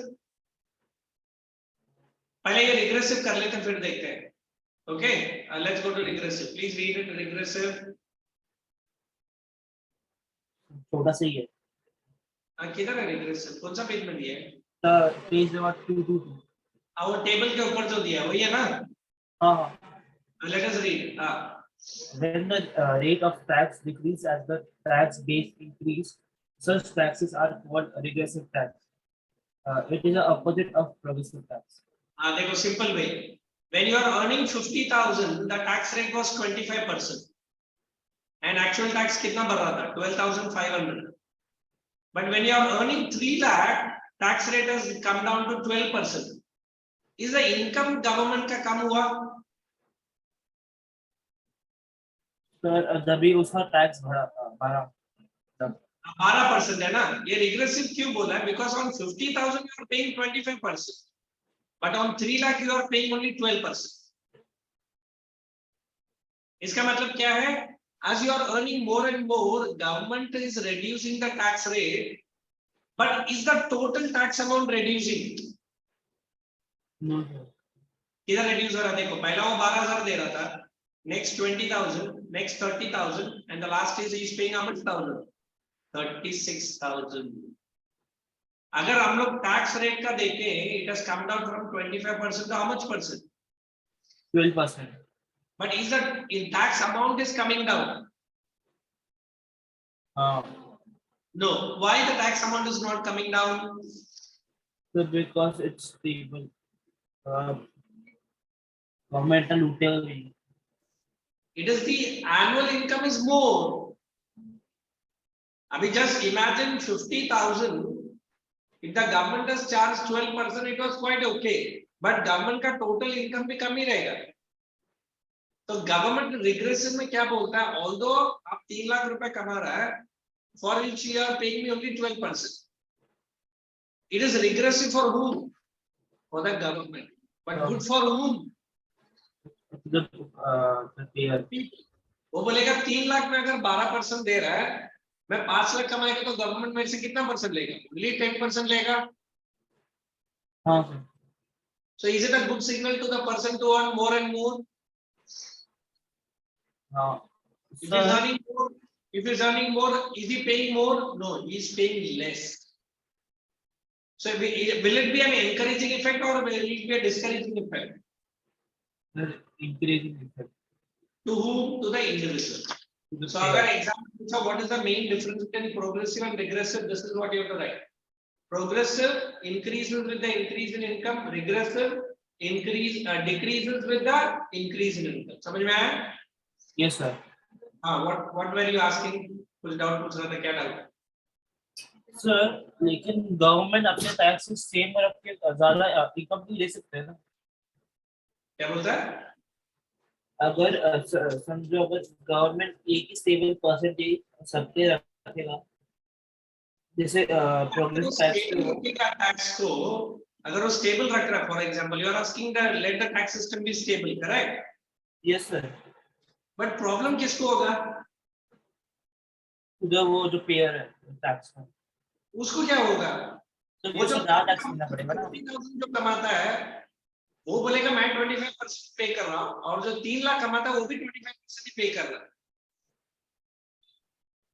पहले ये regressive कर लेते हैं फिर देखते हैं. Okay, let's go to regressive. Please read it. Regressive. छोटा सा ही है. किधर है regressive? कौन सा पेज में दिया है? Page number 222. वो टेबल के ऊपर जो दिया है वही है ना? हाँ. Let us read. When the rate of tax decrease as the tax base increase, such taxes are called regressive tax. It is the opposite of progressive tax. देखो simple way. When you are earning 50,000, the tax rate was 25%, and actual tax कितना बढ़ रहा था? 12,500. But when you are earning 3 lakh, tax rate has come down to 12%. Is the income government का कम हुआ? Sir जब उसका tax बढ़ा 12% है ना. ये रिग्रेसिव क्यों बोला है? Because on 50,000 you are paying 25%, but on 3 lakh you are paying only 12%. इसका मतलब क्या है? As you are earning more and more, government is reducing the tax rate, but is the total tax amount reducing? No. किधर reduce हो रहा है? देखो, पहला वो 12,000 दे रहा था, next 20,000, next 30,000, and the last is he is paying how much thousand? 36,000. अगर हम लोग tax rate का देखें, it has come down from 25% to how much percent? 12%. But is that in tax amount is coming down? No. Why the tax amount is not coming down? So because it's stable. Government लूटे हुए. It is the annual income is more. Abhi just imagine 50,000. If the government has charged 12%, it was quite okay. But government का total income भी कम ही रहेगा. तो government regressive में क्या बोलता है? Although आप 3 लाख रुपए कमा रहा है, for each year paying me only 12%. It is regressive for whom? For the government. But good for whom? The payer. वो बोलेगा 3 लाख में अगर 12% दे रहा है, मैं 5 लाख कमाएगा तो गवर्नमेंट मेरे से कितना परसेंट लेगा? Only 10% लेगा. हाँ sir. So is it a good signal to the person to earn more and more? हाँ. If he's earning more, is he paying more? No, he is paying less. So will it be an encouraging effect or will it be a discouraging effect? Increasing effect. To whom? To the individual. So agar example पूछा what is the main difference between progressive and regressive, this is what you have to write. Progressive increases with the increase in income, regressive decreases with the increase in income. समझ में आया? Yes sir. हाँ, what were you asking? कुछ doubt पूछ रहा था, क्या doubt? Sir लेकिन गवर्नमेंट अपने टैक्सेस सेम रख के ज्यादा इनकम नहीं ले सकते ना? क्या बोलता है? अगर समझो अगर गवर्नमेंट एक ही स्टेबल परसेंटेज सबके रखेगा, जैसे प्रोग्रेसिव टैक्स को अगर वो स्टेबल रख रहा है, for example you are asking the let the tax system be stable, correct? Yes sir. But problem किसको होगा? वो जो पेयर है टैक्स का, उसको क्या होगा? तो वो जो टैक्स देना पड़ेगा ना. 50,000 जो कमाता है वो बोलेगा मैं 25% पे कर रहा हूं, और जो 3 लाख कमाता है वो भी 25% ही पे कर रहा है.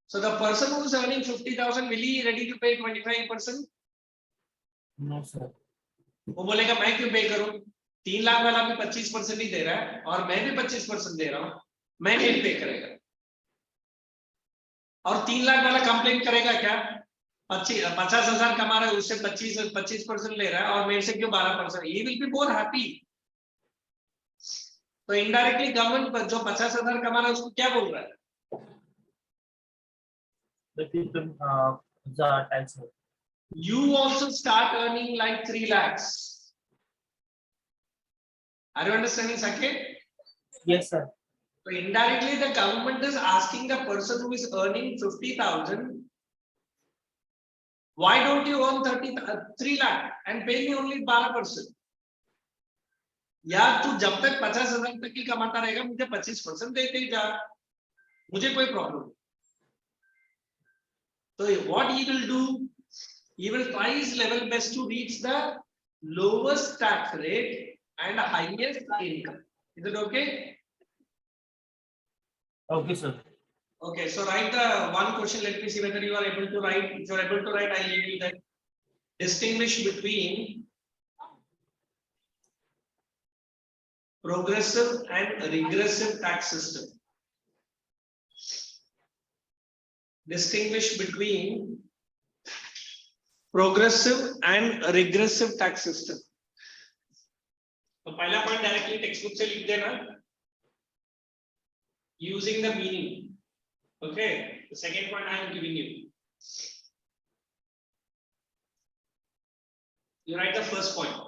So the person who is earning 50,000 will he ready to pay 25%? No sir. वो बोलेगा मैं क्यों पे करूं? 3 लाख वाला भी 25% ही दे रहा है और मैं भी 25% दे रहा हूं, मैं नहीं पे करेगा. और 3 लाख वाला कंप्लेंट करेगा क्या? 50,000 कमा रहा है, उससे 25% ले रहा है और मेरे से क्यों 12%? ये विल बी मोर हैप्पी. तो इनडायरेक्टली गवर्नमेंट जो 50,000 कमा रहा है उसको क्या बोल रहा है? Tax. You also start earning like 3 lakhs. Are you understanding, Saket? Yes sir. So indirectly the government is asking the person who is earning 50,000, why don't you earn 3 lakh and pay me only 12%? यार तू जब तक 50,000 तक की कमाता रहेगा मुझे 25% देते ही जा, मुझे कोई प्रॉब्लम. तो what he will do, he will try his level best to reach the lowest tax rate and highest income. Is it okay? Okay sir. Okay, so write the one question. Let me see whether you are able to write. If you are able to write, I'll give you that. Distinguish between progressive and regressive tax system. Distinguish between progressive and regressive tax system. तो पहला point directly text book से लिख देना, using the meaning. Okay, the second point I am giving you. You write the first point.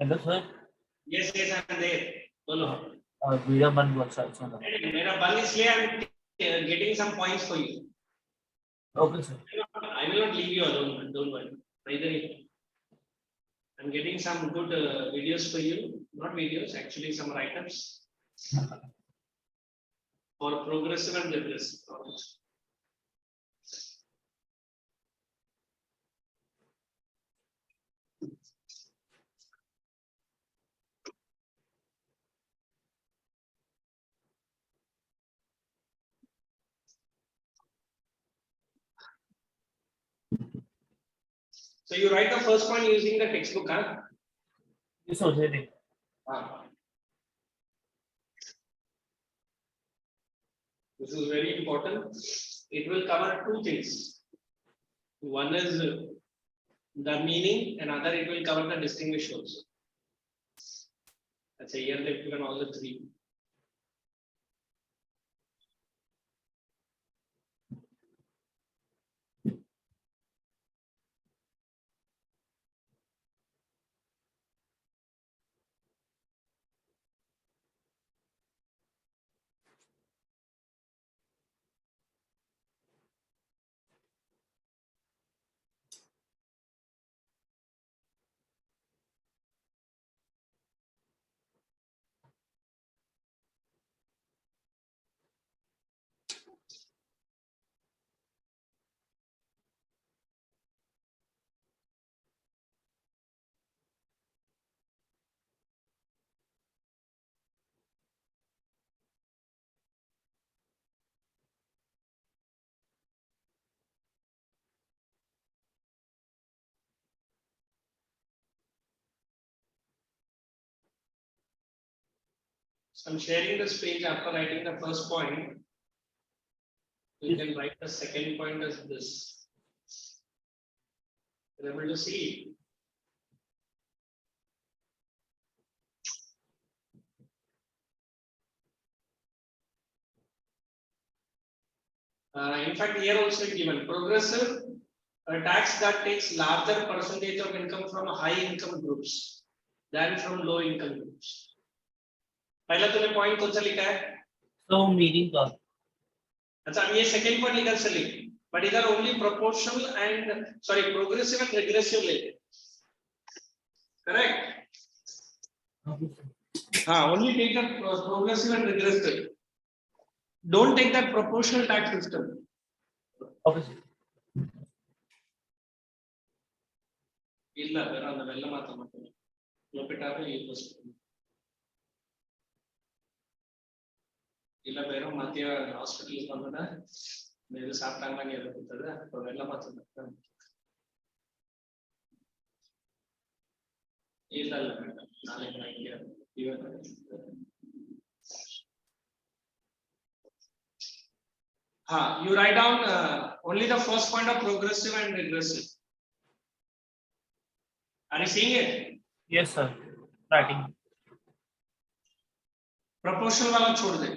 Hello sir. Yes, yes, I am there. बोलो. Video बंद हुआ sir. मेरा बंद इसलिए I am getting some points for you. Okay sir. I will not leave you alone. Don't worry. Neither I'm getting some good videos for you. Not videos, actually some write-ups for progressive and regressive. So you write the first point using the textbook, huh? This was it. This is very important. It will cover two things. One is the meaning, and other it will cover the distinguish also. That's a year they've given all the three. So I'm sharing this page after writing the first point. You can write the second point as this. You're able to see. In fact, here also given progressive tax that takes larger percentage of income from high income groups than from low income groups. पहला तूने point कौन सा लिखा है? So meaning का. अच्छा अब ये second point इधर से लिख. But इधर only proportional and progressive and regressive लेते. Correct? हाँ, only take the progressive and regressive. Don't take that proportional tax system. Obviously. ಇಲ್ಲ ಬೇರೆ ನಾವೆಲ್ಲ ಮಾತಾಡ್ತೀವಿ. ಲೋಪಿಟಾರೆ ಈ ಫಸ್ಟ್. ಇಲ್ಲ ಬೇರೆ ಮಧ್ಯ ಹಾಸ್ಪಿಟಲ್ ಬಂದನ ಮೇಲೆ ಸಾಪ್ತಾಂಗನೇ ಇರುತ್ತದೆ ಅವೆಲ್ಲ ಮಾತಾಡ್ತಾರೆ. ಇಲ್ಲ ಇಲ್ಲ ನಾಳೆ ಹಿಂಗೆ you write down only the first point of progressive and regressive. Are you seeing it? Yes, sir. Writing. Proportional वाला छोड़ दे.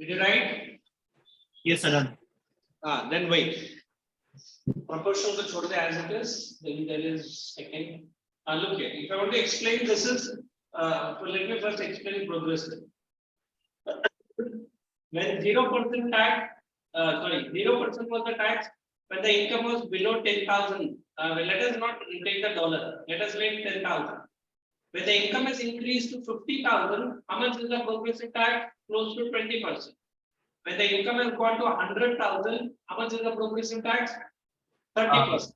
Did you write? Yes, sir. Done. Then wait. Proportional को छोड़ दे as it is. Then there is second. Look here. If I want to explain this is, let me first explain progressive. When 0% tax, 0% was the tax when the income was below 10,000. Let us not take the dollar. Let us make 10,000. When the income has increased to 50,000, how much is the progressive tax? Close to 20%. When the income has gone to 100,000, how much is the progressive tax? 30%.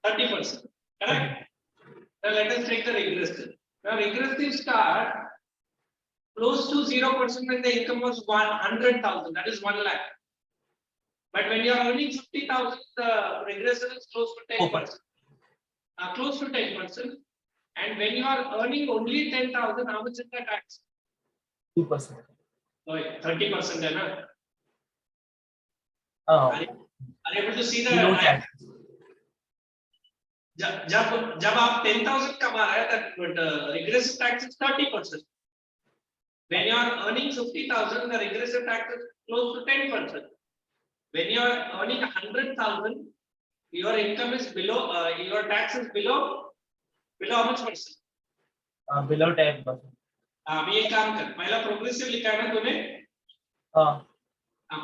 30%. Correct? Now let us take the regressive. Now regressive start close to 0% when the income was 100,000. That is 1 lakh. But when you are earning 50,000, the regressive is close to 10%. Close to 10%. And when you are earning only 10,000, how much is the tax? 2%. 30% है ना? are Are able to see the below tax. जब आप 10,000 कमा रहे हैं, that regressive tax is 30%. When you are earning 50,000, the regressive tax is close to 10%. When you are earning 100,000, your income is below, your tax is below how much percent? Below 10%. अभी एक काम कर, पहला प्रोग्रेसिव लिखा है ना तूने?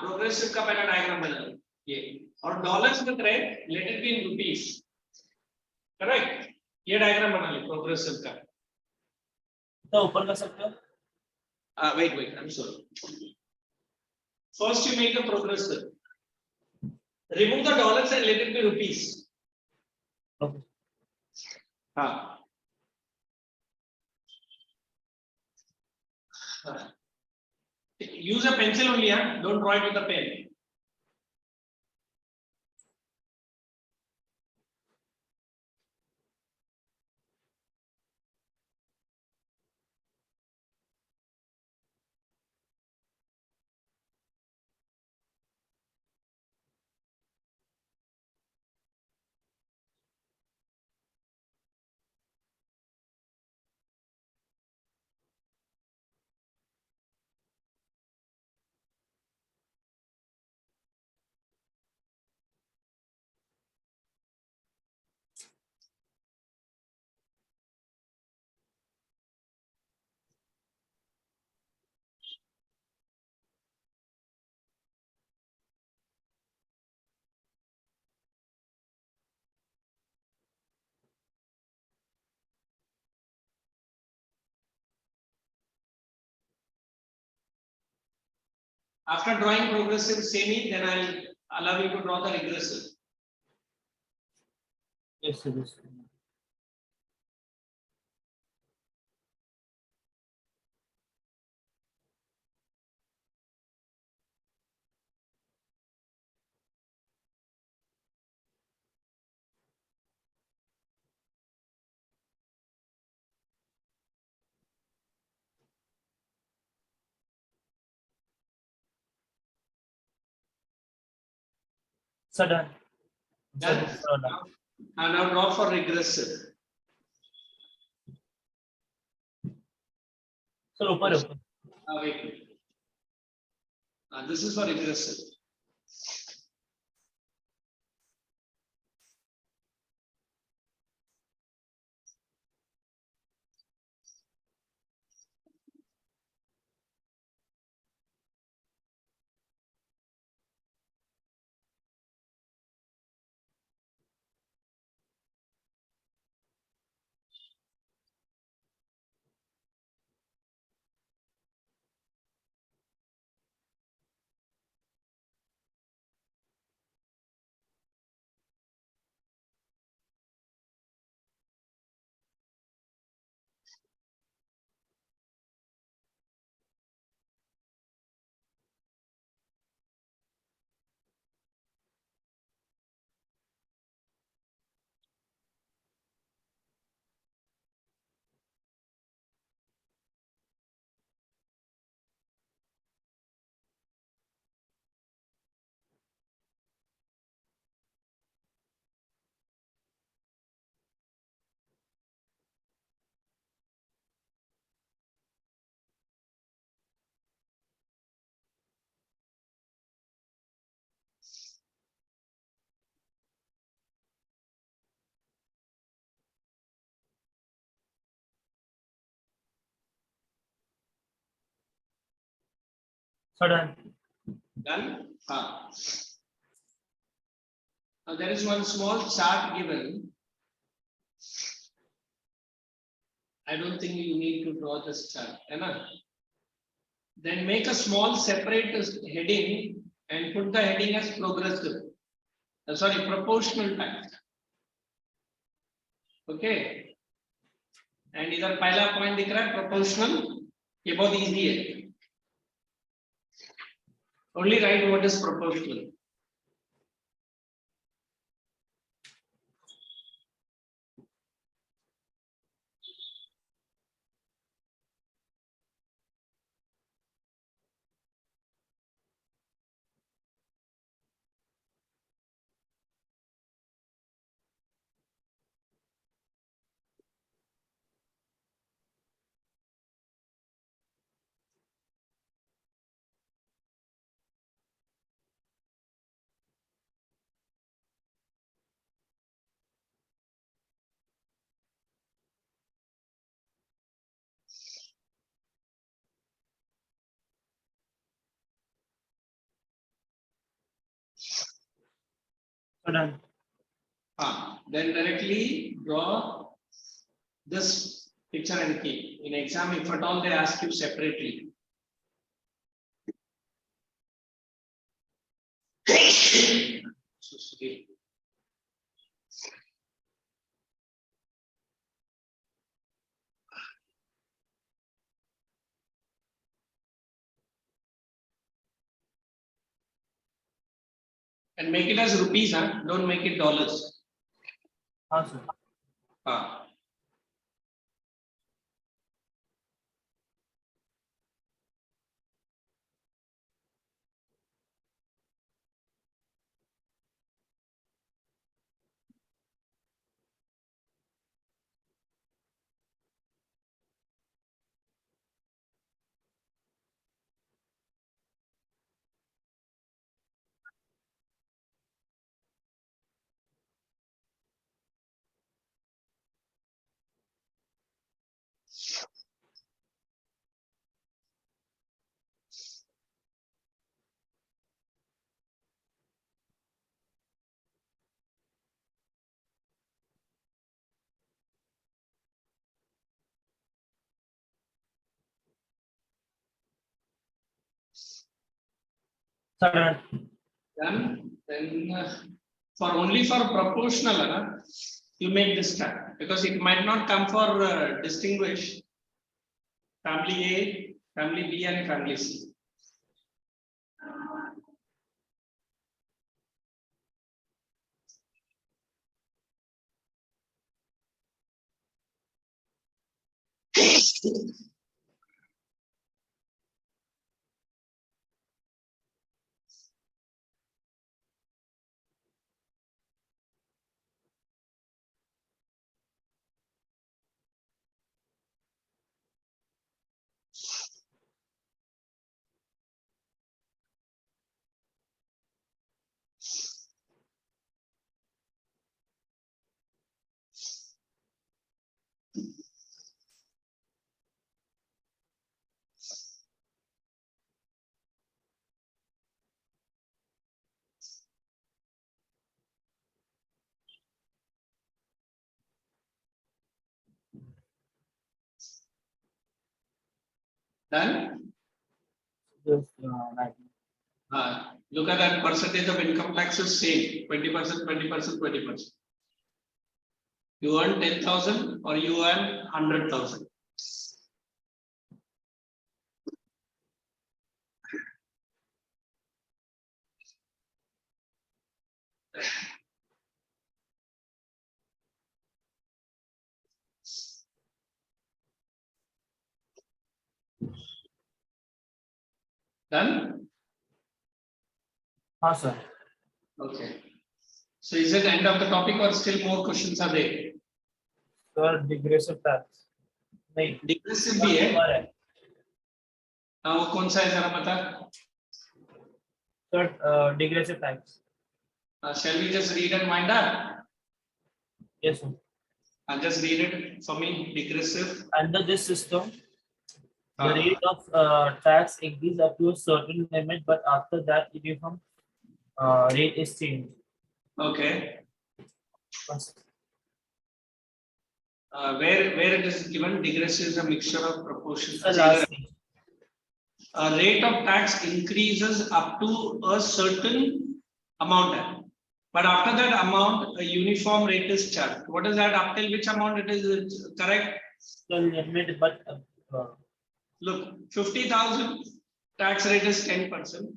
Progressive का पहला डायग्राम बना लो ये, और डॉलर्स में रहे, let it be in rupees, correct? ये डायग्राम बना लो प्रोग्रेसिव का। तो ऊपर कर सकते हो? Wait, I'm sorry. First you make a progressive. Remove the dollars and let it be rupees. Okay. Use a pencil only, don't draw it with a pen. After drawing progressive semi, then I'll allow you to draw the regressive. Yes, yes. So done. Done. And now draw for regressive. So ऊपर Wait. This is for regressive. So done. Done? Now there is one small chart given. I don't think you need to draw this chart. Enough. Then make a small separate heading and put the heading as progressive. Sorry, proportional tax. Okay. And इधर पहला point दिख रहा है proportional. ये बहुत easy है. Only write what is proportional. Done. Then directly draw this picture and key. In exam, if at all they ask you separately. So, sorry. And make it as rupees, huh? Don't make it dollars. Sir. Done. Then for only for proportional, you make this cut because it might not come for distinguish family A, family B, and family C. Done? Just right. Look at that percentage of income tax is same 20%, 20%, 20%. You earn 10,000 or you earn 100,000. Done? Sir. Okay. So is it end of the topic or still more questions are there? Sir, digressive tax. नहीं. Digressive भी है. वो कौन सा है जरा बता. Sir, digressive tax. Shall we just read and wind up? Yes, sir. I'll just read it for me. Digressive. Under this system, the rate of tax increase up to a certain limit, but after that, uniform rate is changed. Okay. First. Where it is given, digressive is a mixture of proportions. Rate of tax increases up to a certain amount, but after that amount, a uniform rate is charged. What is that? Up till which amount it is correct? The limit, but look, 50,000 tax rate is 10%,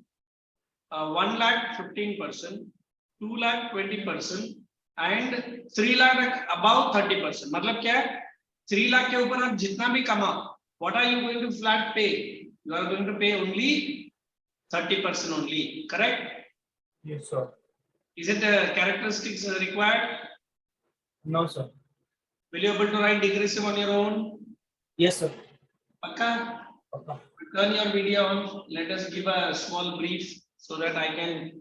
1 lakh 15%, 2 lakh 20%, and 3 lakh above 30%. मतलब क्या है? 3 lakh के ऊपर आप जितना भी कमाओ, what are you going to flat pay? You are going to pay only 30% only, correct? yes, sir. Is it characteristics required? No, sir. Will you able to write digressive on your own? Yes, sir. Pakka? Okay. Turn your video on. Let us give a small brief so that I can.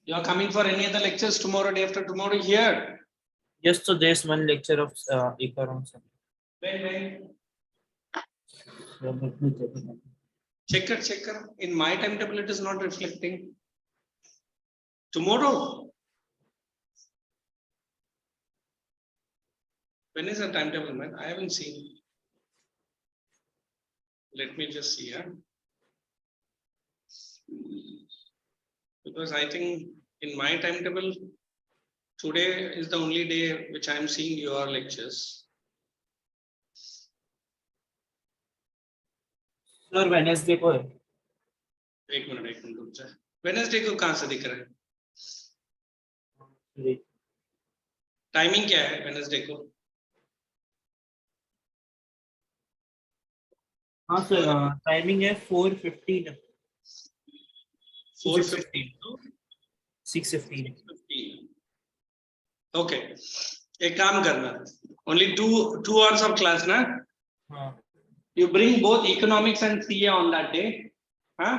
You are coming for any other lectures tomorrow, day after tomorrow here? Yes, so there's one lecture of Ikaron, sir. When? So let me check it. Check it. In my timetable, it is not reflecting. Tomorrow? When is the timetable, man? I haven't seen. Let me just see, yeah. Because I think in my timetable, today is the only day which I am seeing your lectures. Sir Wednesday को है. एक minute रुक जा. Wednesday को कहाँ से दिख रहा है? टाइमिंग क्या है वेडनेसडे को? हाँ सर, टाइमिंग है 4:15. 4:15 to 6:15. 6:15. Okay. एक काम करना. Only two hours of class, ना? हाँ. You bring both economics and CA on that day. Huh?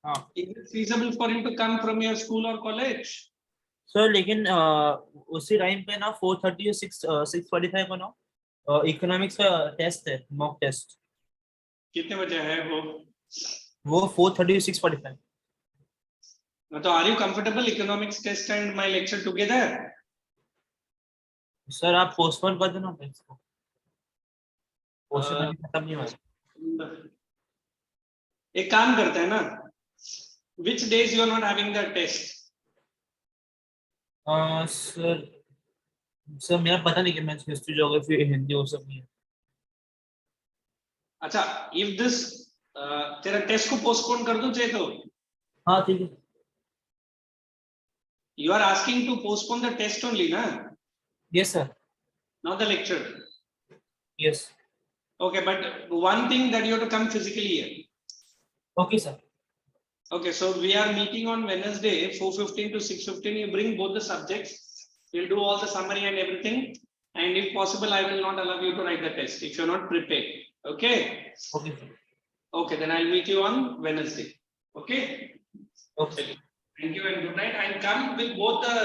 हाँ. Is it feasible for you to come from your school or college? Sir लेकिन उसी time पे ना 4:30 से 6:45 को ना इकोनॉमिक्स का टेस्ट है, मॉक टेस्ट. कितने बजे है वो? 4:30 से 6:45. तो are you comfortable economics test and my lecture together? Sir आप पोस्टपोन कर देना इसको. पोस्टपोन खत्म नहीं हुआ. एक काम करते हैं ना. Which days you are not having the test? Sir मेरा पता नहीं कि मैं हिस्ट्री, ज्योग्राफी, हिंदी वो सब नहीं है. अच्छा, if this तेरा टेस्ट को पोस्टपोन कर दूं चाहे तो? हाँ ठीक है. You are asking to postpone the test only, na? Yes sir. Not the lecture. Yes. Okay, but one thing that you have to come physically here. Okay sir. Okay, so we are meeting on Wednesday 4:15 to 6:15. You bring both the subjects. We'll do all the summary and everything. And if possible, I will not allow you to write the test if you're not prepared. Okay? Okay sir. Okay, then I'll meet you on Wednesday. Okay? Okay. Thank you and good night. I'll come with both the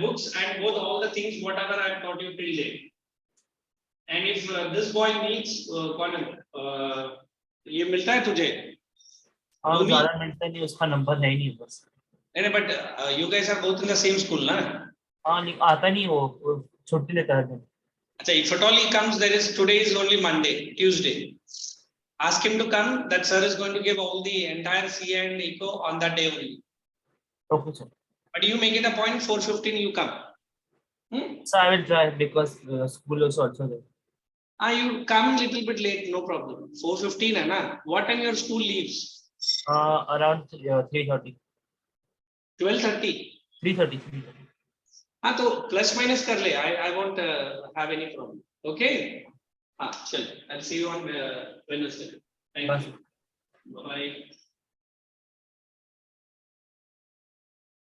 books and both all the things, whatever I've taught you till date. And if this boy needs, ये मिलता है तुझे? हाँ ज़्यादा मिलता नहीं, उसका number है ही नहीं बस. नहीं, but you guys are both in the same school, ना? हाँ नहीं आता नहीं, वो छुट्टी लेता है. अच्छा, if at all he comes, today is only Monday, Tuesday. Ask him to come. That sir is going to give all the entire CA and Eco on that day only. Okay sir. But you make it a point 4:15 you come. So I will try because school is also there. You come little bit late, no problem. 4:15 है ना? What time your school leaves? Around 3:30. 12:30. 3:30. हाँ तो plus minus कर ले. I won't have any problem. Okay? हाँ चल. I'll see you on Wednesday. Thank you. Bye.